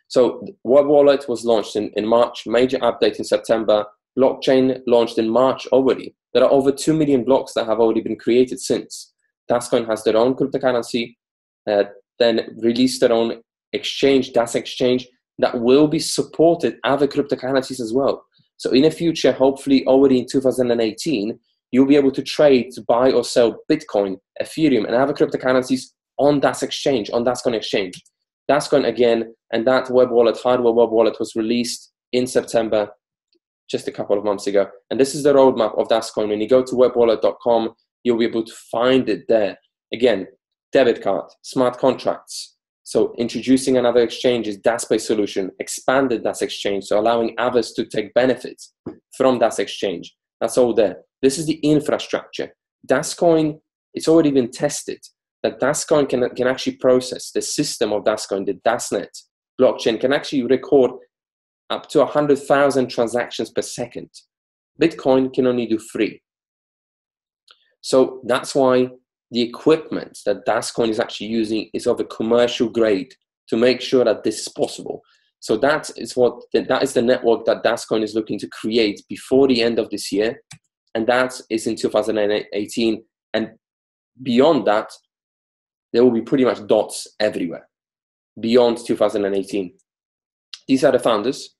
So web wallet was launched in March, major update in September. Blockchain launched in March already. There are over 2 million blocks that have already been created since. Dascoin has their own cryptocurrency, then released their own exchange, Das Exchange, that will be supported other cryptocurrencies as well. So in the future, hopefully already in 2018, you'll be able to trade, to buy or sell Bitcoin, Ethereum, and other cryptocurrencies on Das Exchange, on Dascoin Exchange. Dascoin again, and that web wallet, hardware web wallet, was released in September, just a couple of months ago. And this is the roadmap of Dascoin. When you go to webwallet.com, you'll be able to find it there. Again, debit card, smart contracts. So introducing another exchange, DAS-based solution, expanded Das Exchange, so allowing others to take benefits from Das Exchange. That's all there. This is the infrastructure. Dascoin, it's already been tested that Dascoin can actually process the system of Dascoin, the DasNet blockchain can actually record up to 100,000 transactions per second. Bitcoin can only do 3. So that's why the equipment that Dascoin is actually using is of a commercial grade to make sure that this is possible. So that is the network that Dascoin is looking to create before the end of this year. And that is in 2018. And beyond that, there will be pretty much dots everywhere. beyond 2018. These are the founders: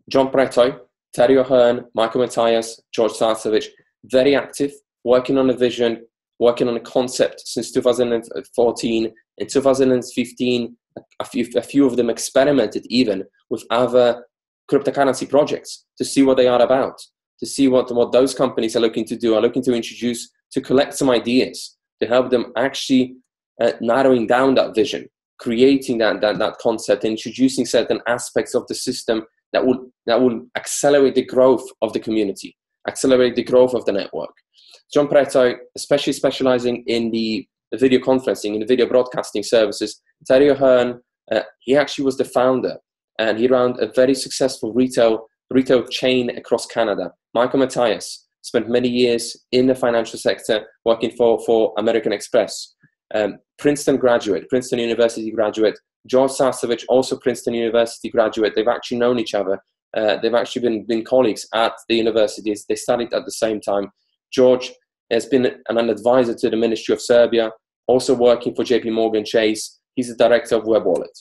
John Pretoy, Terry O'Hearn, Michael Matthias, George Sarcevich, very active, working on a vision, working on a concept since 2014. In 2015, a few of them experimented even with other cryptocurrency projects to see what they are about, to see what those companies are looking to do, are looking to introduce, to collect some ideas, to help them actually narrowing down that vision, creating that concept, introducing certain aspects of the system that will accelerate the growth of the community, accelerate the growth of the network. John Pretoy, especially specializing in the video conferencing, in the video broadcasting services. Terry O'Hearn, he actually was the founder, and he ran a very successful retail chain across Canada. Michael Matthias spent many years in the financial sector working for American Express. Princeton University graduate. George Sarcevich, also Princeton University graduate. They've actually known each other. They've actually been colleagues at the universities. They studied at the same time. George has been an advisor to the Ministry of Serbia, also working for JP Morgan Chase. He's the director of Web Wallet.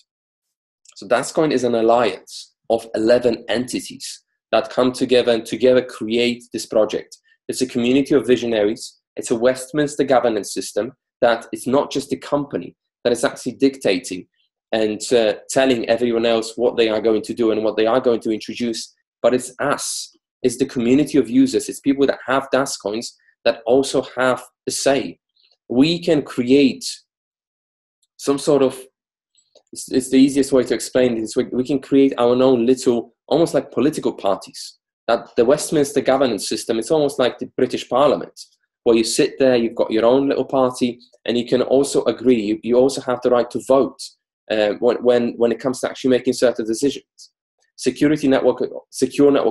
So Dascoin is an alliance of 11 entities that come together and together create this project. It's a community of visionaries. It's a Westminster governance system that is not just a company that is actually dictating and telling everyone else what they are going to do and what they are going to introduce, but it's us. It's the community of users. It's people that have Dascoins that also have the say. We can create some sort of, it's the easiest way to explain this. We can create our own little, almost like political parties. That the Westminster governance system, it's almost like the British Parliament, where you sit there, you've got your own little party, and you can also agree. You also have the right to vote when it comes to actually making certain decisions. Secure network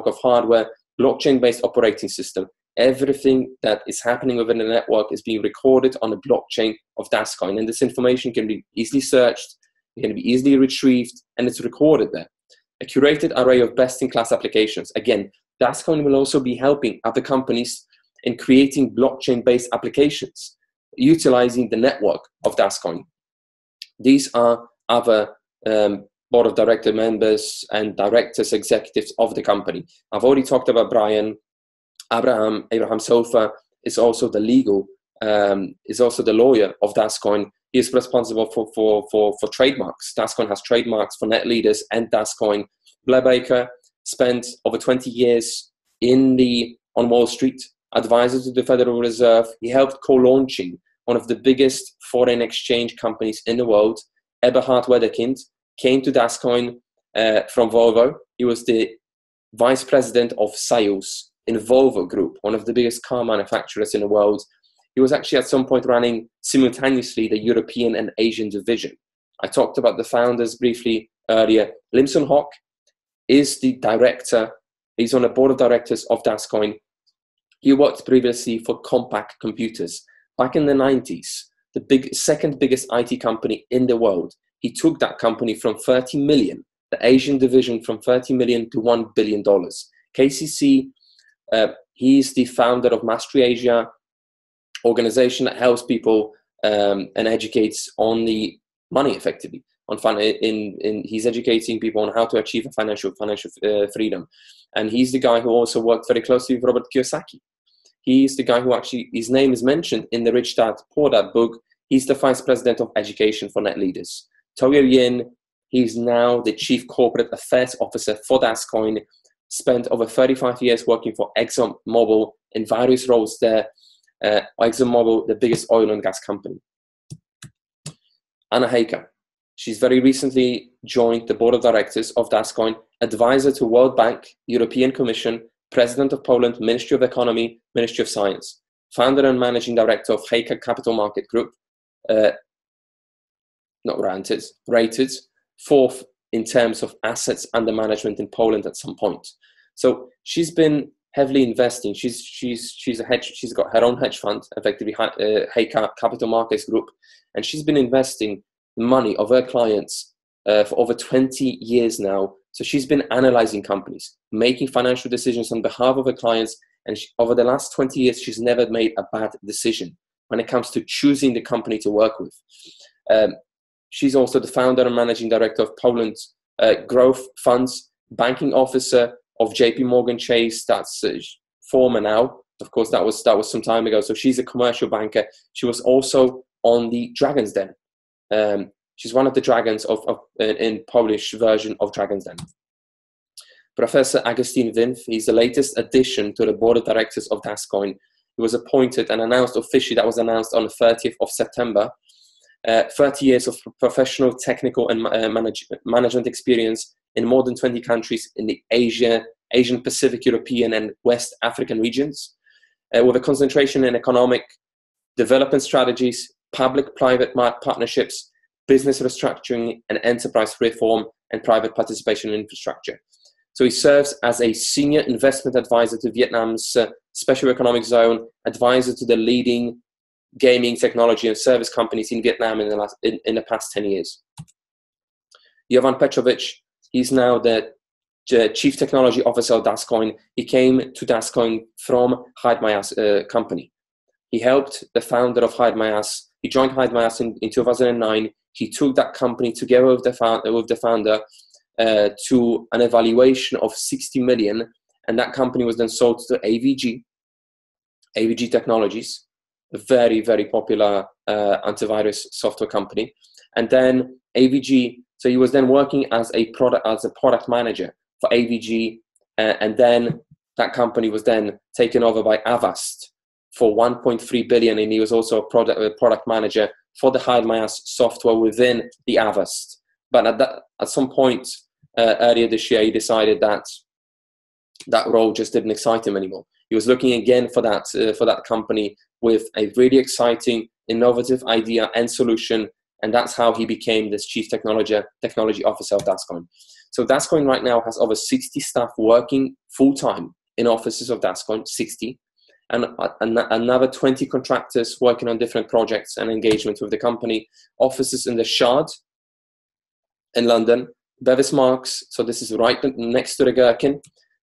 of hardware, blockchain-based operating system. Everything that is happening within the network is being recorded on the blockchain of Dascoin, and this information can be easily searched, it can be easily retrieved, and it's recorded there. A curated array of best-in-class applications. Again, Dascoin will also be helping other companies in creating blockchain-based applications, utilizing the network of Dascoin. These are other board of director members and directors, executives of the company. I've already talked about Brian. Abraham Sofa is also the lawyer of Dascoin. He is responsible for trademarks. Dascoin has trademarks for net leaders and Dascoin. Blair Baker spent over 20 years on Wall Street, advisor to the Federal Reserve. He helped co-launching one of the biggest foreign exchange companies in the world. Eberhard Wedekind came to Dascoin from Volvo. He was the vice president of sales in Volvo Group, one of the biggest car manufacturers in the world. He was actually at some point running simultaneously the European and Asian division. I talked about the founders briefly earlier. Limson Hock is the director. He's on the board of directors of Dascoin. He worked previously for Compaq Computers. Back in the 90s, the second biggest IT company in the world. He took that company from 30 million, the Asian division, from 30 million to $1 billion. KCC, he's the founder of Mastery Asia, organization that helps people and educates on the money effectively. He's educating people on how to achieve a financial freedom. And he's the guy who also worked very closely with Robert Kiyosaki. He's the guy who actually, his name is mentioned in the Rich Dad Poor Dad book. He's the vice president of education for Net Leaders. Toyo Yin, he's now the chief corporate affairs officer for Dascoin, spent over 35 years working for ExxonMobil in various roles there. ExxonMobil, the biggest oil and gas company. Anna Heika, she's very recently joined the board of directors of Dascoin, advisor to World Bank, European Commission, president of Poland, Ministry of Economy, Ministry of Science, founder and managing director of Heika Capital Market Group, rated fourth in terms of assets under management in Poland at some point. So she's been heavily investing. She's got her own hedge fund, effectively Heika Capital Markets Group, and she's been investing money of her clients for over 20 years now. So she's been analyzing companies, making financial decisions on behalf of her clients, and over the last 20 years, she's never made a bad decision when it comes to choosing the company to work with. She's also the founder and managing director of Poland's Growth Funds, banking officer of JP Morgan Chase. That's former now. Of course, that was some time ago. So she's a commercial banker. She was also on the Dragon's Den. She's one of the dragons in Polish version of Dragon's Den. Professor Agustin Winf, he's the latest addition to the board of directors of Dascoin. He was appointed and announced officially, that was announced on the 30th of September. 30 years of professional, technical, and management experience in more than 20 countries in the Asian, Pacific, European, and West African regions, with a concentration in economic development strategies, public-private partnerships, business restructuring, and enterprise reform, and private participation in infrastructure. So he serves as a senior investment advisor to Vietnam's special economic zone, advisor to the leading gaming, technology, and service companies in Vietnam in the past 10 years. Jovan Petrovic, he's now the Chief Technology Officer of Dascoin. He came to Dascoin from Hyde Myas company. He helped the founder of Hyde Myas. He joined Hyde Myas in 2009. He took that company together with the founder to an evaluation of 60 million, and that company was then sold to AVG Technologies, a very, very popular antivirus software company. And then AVG, so he was then working as a product manager for AVG, and then that company was then taken over by Avast for 1.3 billion, and he was also a product manager for the Hyde Myas software within the Avast. But at some point earlier this year, he decided that that role just didn't excite him anymore. He was looking again for that company with a really exciting, innovative idea and solution, and that's how he became this Chief Technology Officer of Dascoin. So Dascoin right now has over 60 staff working full-time in offices of Dascoin, 60, and another 20 contractors working on different projects and engagements with the company. Offices in the Shard in London, Bevis Marks, so this is right next to the Gherkin,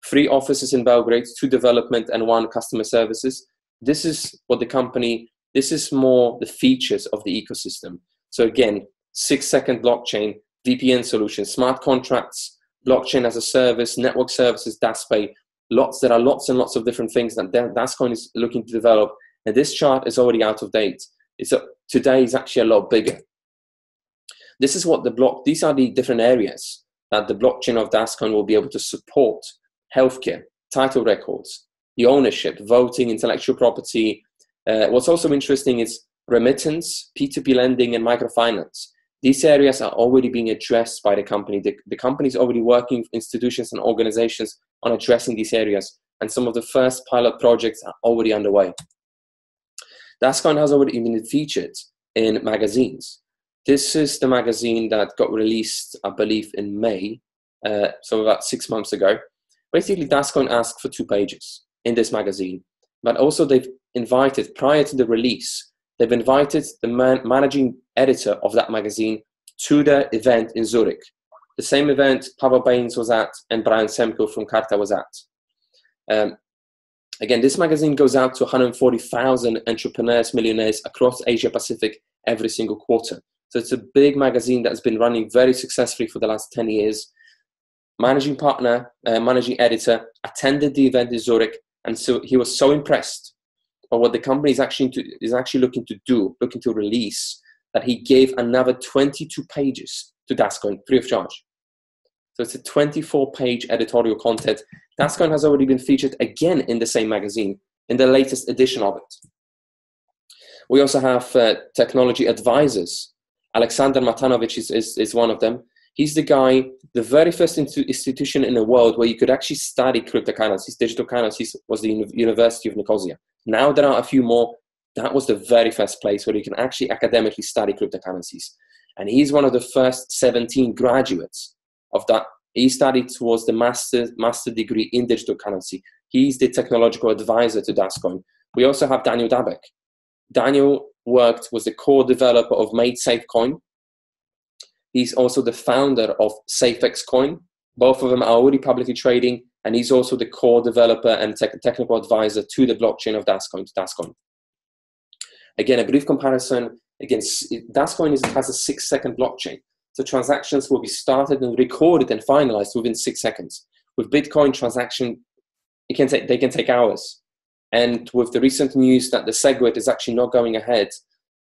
3 offices in Belgrade, 2 development and 1 customer services. This is what the company, this is more the features of the ecosystem. So again, 6-second blockchain, VPN solutions, smart contracts, blockchain as a service, network services, DASPay. There are lots and lots of different things that Dascoin is looking to develop. And this chart is already out of date. Today is actually a lot bigger. This is what these are the different areas that the blockchain of Dascoin will be able to support: healthcare, title records, the ownership, voting, intellectual property. What's also interesting is remittance, P2P lending, and microfinance. These areas are already being addressed by the company. The company is already working with institutions and organizations on addressing these areas, and some of the first pilot projects are already underway. Dascoin has already been featured in magazines. This is the magazine that got released, I believe, in May, so about 6 months ago. Basically, Dascoin asked for 2 pages in this magazine, but also they've invited, prior to the release, they've invited the managing editor of that magazine to the event in Zurich. The same event Pavel Baines was at and Brian Semko from Carta was at. Again, this magazine goes out to 140,000 entrepreneurs, millionaires across Asia Pacific every single quarter. So it's a big magazine that's been running very successfully for the last 10 years. Managing partner, managing editor, attended the event in Zurich, and so he was so impressed by what the company is actually looking to release, that he gave another 22 pages to Dascoin, free of charge. So it's a 24-page editorial content. Dascoin has already been featured again in the same magazine, in the latest edition of it. We also have technology advisors. Alexander Matanovic is one of them. He's the guy, the very first institution in the world where you could actually study cryptocurrencies, digital currencies, was the University of Nicosia. Now there are a few more. That was the very first place where you can actually academically study cryptocurrencies. And he's one of the first 17 graduates of that. He studied towards the master degree in digital currency. He's the technological advisor to Dascoin. We also have Daniel Dabek. Daniel was the core developer of MadeSafe Coin. He's also the founder of SafeX Coin. Both of them are already publicly trading, and he's also the core developer and technical advisor to the blockchain of Dascoin. Again, a brief comparison. Again, Dascoin has a 6-second blockchain. So transactions will be started and recorded and finalized within 6 seconds. With Bitcoin transaction, they can take hours. And with the recent news that the SegWit is actually not going ahead,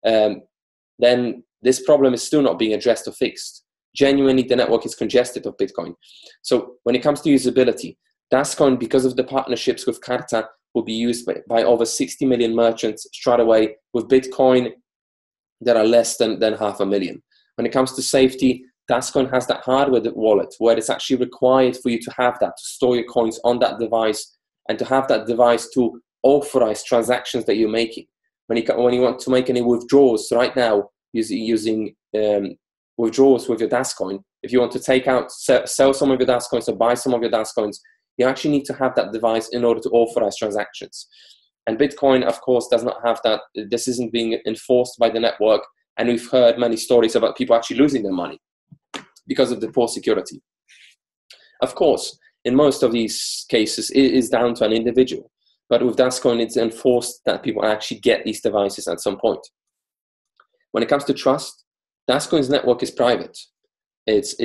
then this problem is still not being addressed or fixed. Genuinely, the network is congested of Bitcoin. So when it comes to usability, Dascoin, because of the partnerships with Carta, will be used by over 60 million merchants straight away. With Bitcoin, there are less than 500,000. When it comes to safety, Dascoin has that hardware wallet where it's actually required for you to have that, to store your coins on that device and to have that device to authorize transactions that you're making. When you want to make any withdrawals right now using withdrawals with your Dascoin, if you want to take out, sell some of your Dascoins or buy some of your Dascoins, you actually need to have that device in order to authorize transactions. And Bitcoin, of course, does not have that. This isn't being enforced by the network. And we've heard many stories about people actually losing their money because of the poor security. Of course, in most of these cases, it is down to an individual. But with Dascoin, it's enforced that people actually get these devices at some point. When it comes to trust, Dascoin's network is private. It's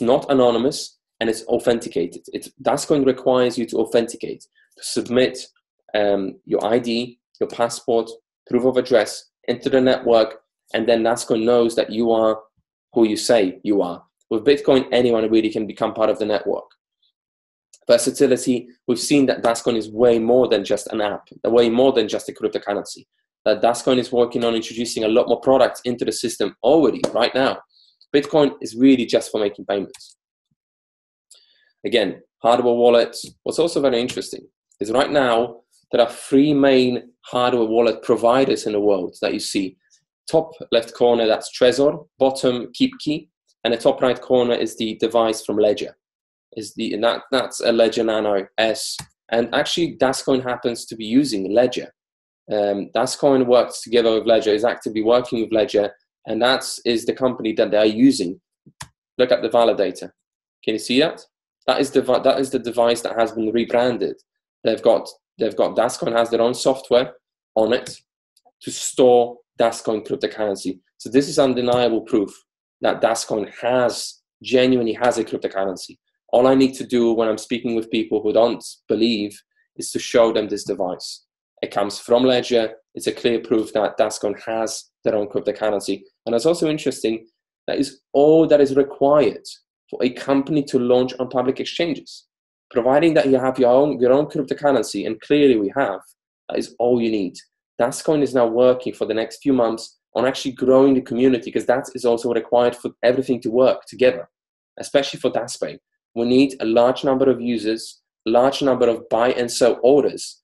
not anonymous, and it's authenticated. Dascoin requires you to authenticate, to submit your ID, your passport, proof of address into the network, and then Dascoin knows that you are who you say you are. With Bitcoin, anyone really can become part of the network. Versatility, we've seen that Dascoin is way more than just an app, way more than just a cryptocurrency. That Dascoin is working on introducing a lot more products into the system already, right now. Bitcoin is really just for making payments. Again, hardware wallets. What's also very interesting is right now, there are 3 main hardware wallet providers in the world that you see. Top left corner, that's Trezor. Bottom, KeepKey. And the top right corner is the device from Ledger. That's a Ledger Nano S. And actually, Dascoin happens to be using Ledger. Dascoin works together with Ledger, is actively working with Ledger, and that is the company that they are using. Look at the validator. Can you see that? That is the device that has been rebranded. Dascoin has their own software on it to store Dascoin cryptocurrency. So this is undeniable proof that Dascoin genuinely has a cryptocurrency. All I need to do when I'm speaking with people who don't believe is to show them this device. It comes from Ledger. It's a clear proof that Dascoin has their own cryptocurrency. And it's also interesting, that is all that is required for a company to launch on public exchanges. Providing that you have your own cryptocurrency, and clearly we have, that is all you need. Dascoin is now working for the next few months on actually growing the community, because that is also required for everything to work together, especially for Daspay. We need a large number of users, a large number of buy and sell orders,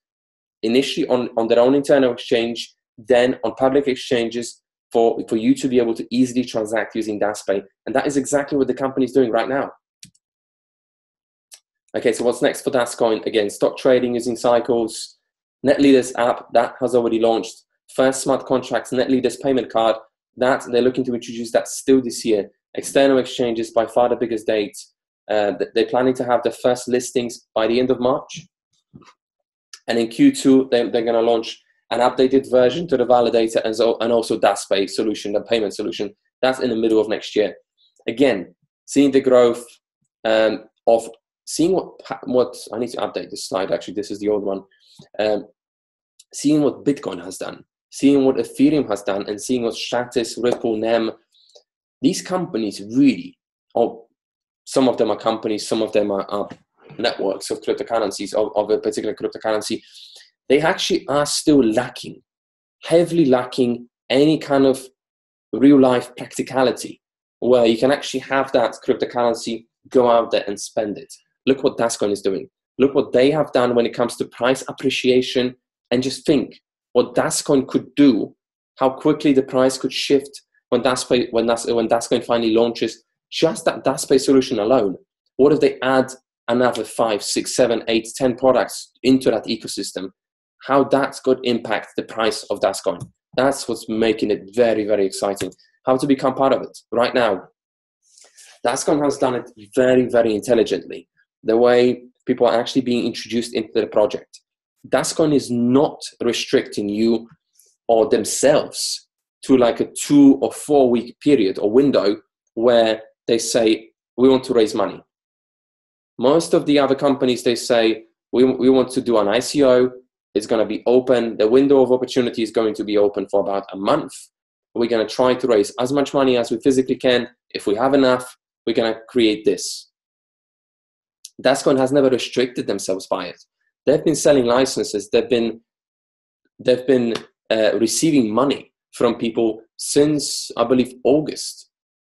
initially on their own internal exchange, then on public exchanges for you to be able to easily transact using Daspay. And that is exactly what the company is doing right now. Okay, so what's next for Dascoin? Again, stock trading using cycles, NetLeader's app, that has already launched. First smart contracts, NetLeader's payment card, that they're looking to introduce that still this year. External exchanges, by far the biggest date. They're planning to have the first listings by the end of March. And in Q2, they're going to launch an updated version to the validator and also Daspay solution, the payment solution. That's in the middle of next year. Again, seeing the growth of seeing what I need to update this slide. Actually, this is the old one. Seeing what Bitcoin has done, seeing what Ethereum has done, and seeing what Stratis, Ripple, NEM, these companies really, some of them are companies, some of them are networks of cryptocurrencies, of a particular cryptocurrency. They actually are still lacking, heavily lacking any kind of real life practicality where you can actually have that cryptocurrency, go out there and spend it. Look what Dascoin is doing. Look what they have done when it comes to price appreciation, and just think what Dascoin could do, how quickly the price could shift when Dascoin finally launches. Just that Daspay solution alone. What if they add another 5, 6, 7, 8, 10 products into that ecosystem? How that's going to impact the price of Dascoin. That's what's making it very, very exciting. How to become part of it right now. Dascoin has done it very, very intelligently. The way people are actually being introduced into the project. Dascoin is not restricting you or themselves to like a 2 or 4 week period or window where they say, we want to raise money. Most of the other companies, they say, we want to do an ICO. It's going to be open. The window of opportunity is going to be open for about a month. We're going to try to raise as much money as we physically can. If we have enough, we're going to create this. Dascoin has never restricted themselves by it. They've been selling licenses. They've been receiving money from people since, I believe,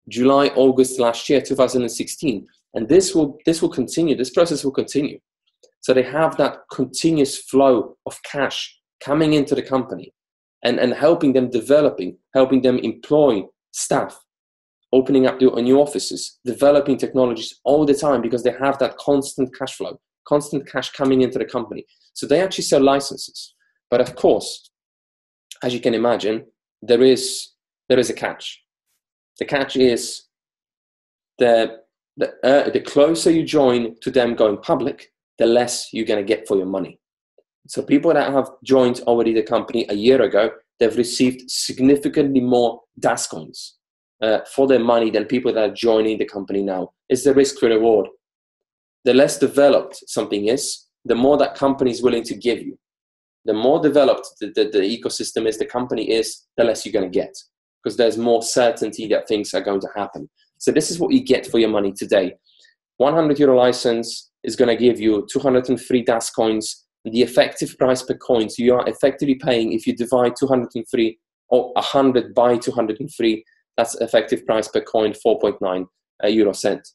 July, August last year, 2016. And this will continue. This process will continue. So they have that continuous flow of cash coming into the company and helping them developing, helping them employ staff, opening up new offices, developing technologies all the time because they have that constant cash flow, constant cash coming into the company. So they actually sell licenses. But of course, as you can imagine, there is a catch. The catch is the closer you join to them going public, the less you're going to get for your money. So people that have joined already the company a year ago, they've received significantly more Dascoins for their money than people that are joining the company now. It's the risk to reward. The less developed something is, the more that company is willing to give you. The more developed the ecosystem is, the company is, the less you're going to get, because there's more certainty that things are going to happen. So this is what you get for your money today. €100 license is going to give you 203 Dascoins. The effective price per coin, so you are effectively paying, if you divide 203 or 100 by 203, that's effective price per coin, 4.9 euro cent.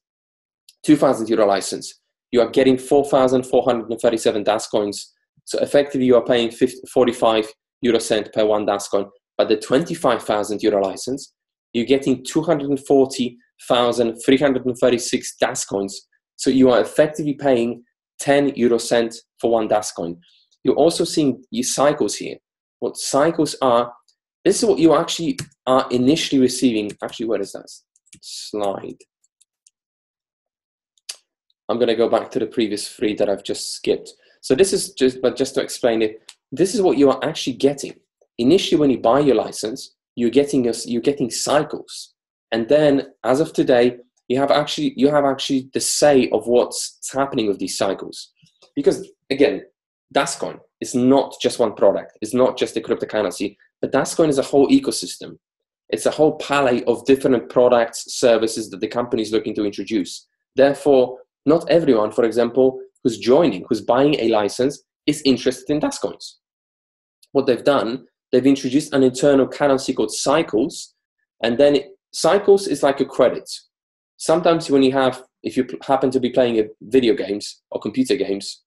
€2,000 license, you are getting 4,437 Dascoins. So effectively you are paying 45 euro cent per one Dascoin. But the €25,000 license, you're getting 240,336 Dascoins. So you are effectively paying 10 euro cent for one Dascoin. You're also seeing these cycles here. What cycles are, this is what you actually are initially receiving. Actually, where is that slide? I'm going to go back to the previous 3 that I've just skipped. So this is just to explain it, this is what you are actually getting. Initially, when you buy your license, you're getting cycles. And then as of today, you have actually the say of what's happening with these cycles. Because again, Dascoin is not just one product. It's not just a cryptocurrency, but Dascoin is a whole ecosystem. It's a whole palette of different products, services that the company is looking to introduce. Therefore, not everyone, for example, who's buying a license is interested in Dascoins. What they've done, they've introduced an internal currency called Cycles, and then Cycles is like a credit. Sometimes if you happen to be playing video games or computer games,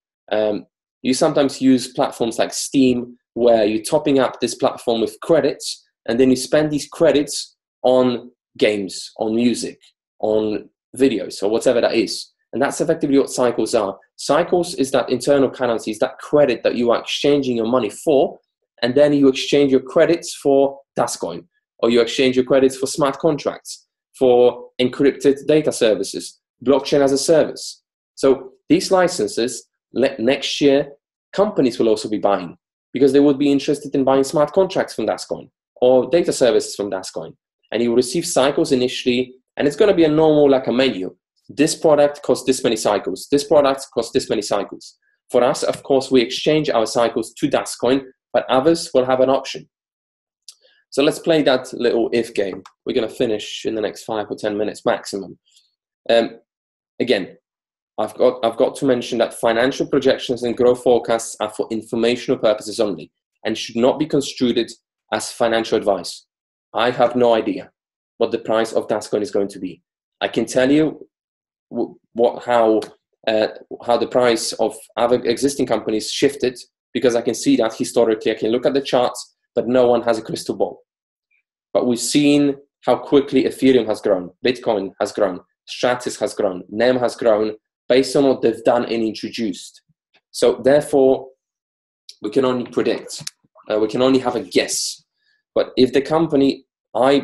you sometimes use platforms like Steam, where you're topping up this platform with credits, and then you spend these credits on games, on music, on videos, or whatever that is. And that's effectively what Cycles are. Cycles is that internal currency, is that credit that you are exchanging your money for, and then you exchange your credits for Dascoin, or you exchange your credits for smart contracts, for encrypted data services, blockchain as a service. So these licenses, next year, companies will also be buying, because they would be interested in buying smart contracts from Dascoin or data services from Dascoin. And you will receive Cycles initially, and it's going to be a normal, like a menu. This product costs this many cycles. This product costs this many cycles. For us, of course, we exchange our cycles to Dascoin, but others will have an option. So let's play that little if game. We're going to finish in the next 5 or 10 minutes maximum. Again, I've got to mention that financial projections and growth forecasts are for informational purposes only and should not be construed as financial advice. I have no idea what the price of Dascoin is going to be. I can tell you how the price of other existing companies shifted, because I can see that historically. I can look at the charts, but no one has a crystal ball. But we've seen how quickly Ethereum has grown, Bitcoin has grown, Stratis has grown, NEM has grown, based on what they've done and introduced. So therefore, we can only predict. We can only have a guess. But if the company,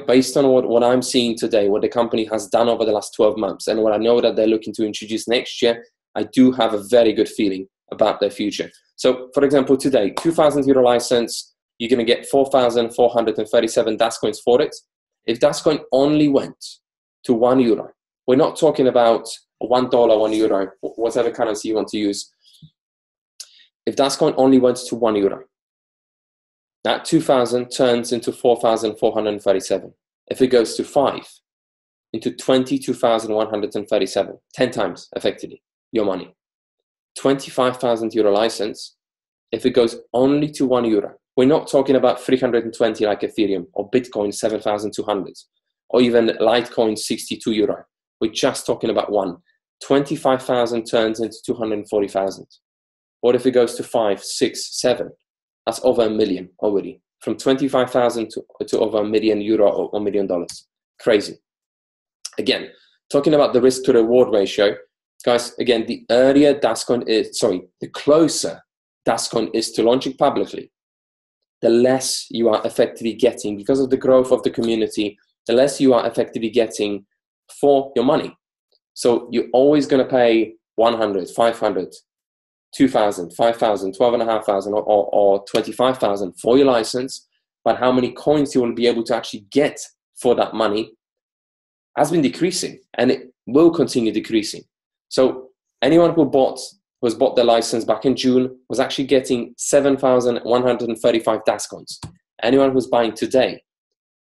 based on what I'm seeing today, what the company has done over the last 12 months, and what I know that they're looking to introduce next year, I do have a very good feeling about their future. So, for example, today, €2,000 license, you're going to get 4,437 Dascoins for it. If Dascoin only went to €1, we're not talking about $1, €1, whatever currency you want to use. If Dascoin only went to €1, that 2,000 turns into 4,437. If it goes to 5, into 22,137, 10 times effectively your money. 25,000 euro license. If it goes only to €1, we're not talking about 320 like Ethereum or Bitcoin 7,200 or even Litecoin 62 euro. We're just talking about one. 25,000 turns into 240,000. What if it goes to 5, 6, 7? That's over $1 million already. From 25,000 to over €1 million or $1 million. Crazy. Again, talking about the risk to reward ratio, guys, again, the closer Dascoin is to launching publicly, the less you are effectively getting, because of the growth of the community, the less you are effectively getting for your money. So you're always going to pay 100, 500, 2,000, 5,000, 12,500 or 25,000 for your license, but how many coins you will be able to actually get for that money has been decreasing, and it will continue decreasing. So anyone who has bought the license back in June was actually getting 7,135 Dascoins. Anyone who's buying today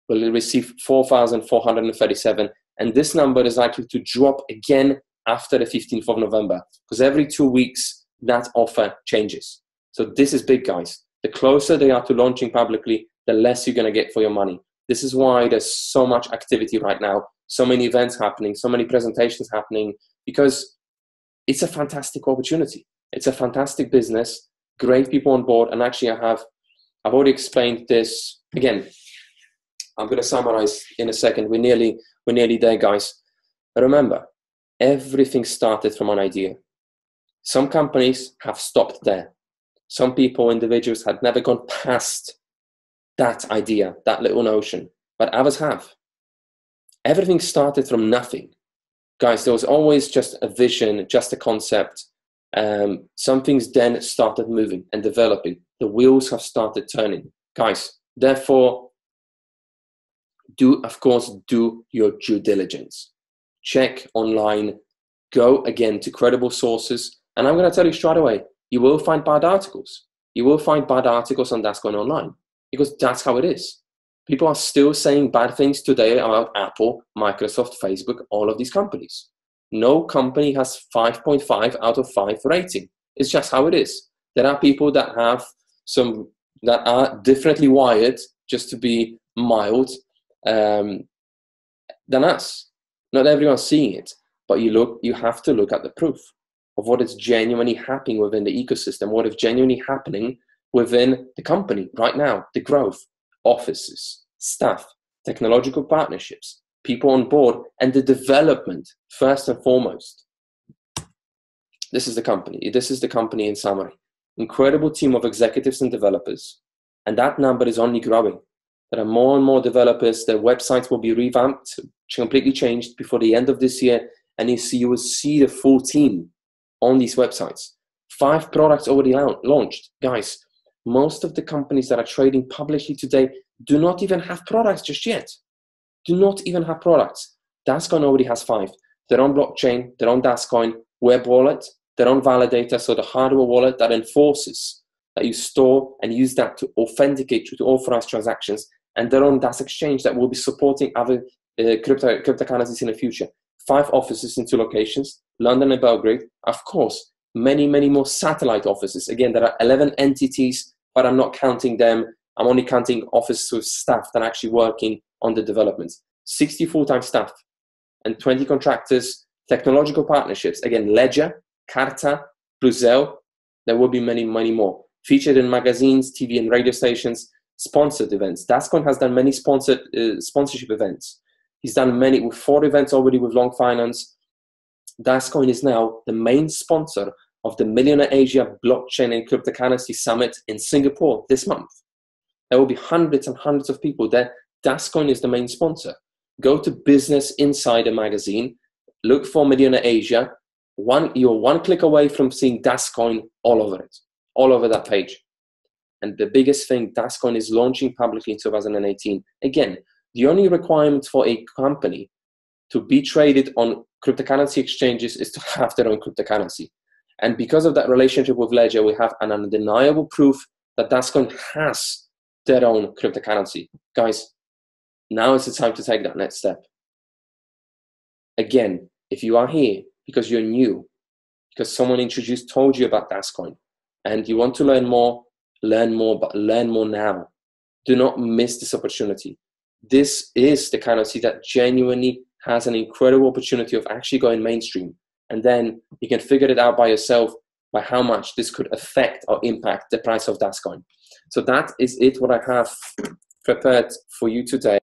will receive 4,437, and this number is likely to drop again after the 15th of November, because every 2 weeks that offer changes. So this is big, guys. The closer they are to launching publicly, the less you're going to get for your money. This is why there's so much activity right now, so many events happening, so many presentations happening, because it's a fantastic opportunity. It's a fantastic business, great people on board. And actually I've already explained this. Again, I'm going to summarize in a second. We're nearly there, guys. But remember, everything started from an idea. Some companies have stopped there. Some people, individuals, had never gone past that idea, that little notion, but others have. Everything started from nothing. Guys, there was always just a vision, just a concept. Some things then started moving and developing. The wheels have started turning. Guys, therefore, do your due diligence. Check online. Go again to credible sources. And I'm going to tell you straight away, you will find bad articles. You will find bad articles on Dascoin Online, because that's how it is. People are still saying bad things today about Apple, Microsoft, Facebook, all of these companies. No company has 5.5 out of 5 rating. It's just how it is. There are people that are differently wired, just to be mild, than us. Not everyone's seeing it, but you have to look at the proof of what is genuinely happening within the ecosystem, what is genuinely happening within the company right now, the growth, offices, staff, technological partnerships, people on board, and the development, first and foremost. This is the company. This is the company in summary. Incredible team of executives and developers, and that number is only growing. There are more and more developers. Their websites will be revamped, completely changed before the end of this year, and you will see the full team on these websites. 5 products already launched. Guys, most of the companies that are trading publicly today do not even have products just yet. Do not even have products. Dascoin already has 5. Their own blockchain, their own Dascoin, web wallet, their own validator, so the hardware wallet that enforces that you store and use that to authenticate, to authorize transactions, and their own DAS exchange that will be supporting other cryptocurrencies in the future. 5 offices in 2 locations, London and Belgrade. Of course, many, many more satellite offices. Again, there are 11 entities, but I'm not counting them. I'm only counting offices with staff that are actually working on the developments. 60 full-time staff and 20 contractors, technological partnerships. Again, Ledger, Carta, Bruzel. There will be many, many more. Featured in magazines, TV and radio stations, sponsored events. Dascoin has done many sponsorship events. He's done many, with 4 events already with Long Finance. Dascoin is now the main sponsor of the Millionaire Asia Blockchain and Cryptocurrency Summit in Singapore this month. There will be hundreds and hundreds of people there. Dascoin is the main sponsor. Go to Business Insider magazine, look for Millionaire Asia. You're 1 click away from seeing Dascoin all over it, all over that page. And the biggest thing, Dascoin is launching publicly in 2018. Again, the only requirement for a company to be traded on cryptocurrency exchanges is to have their own cryptocurrency. And because of that relationship with Ledger, we have an undeniable proof that Dascoin has their own cryptocurrency. Guys, now is the time to take that next step. Again, if you are here because you're new, because someone told you about Dascoin, and you want to learn more, but learn more now. Do not miss this opportunity. This is the currency that genuinely has an incredible opportunity of actually going mainstream. And then you can figure it out by yourself by how much this could affect or impact the price of Dascoin. So that is it, what I have prepared for you today.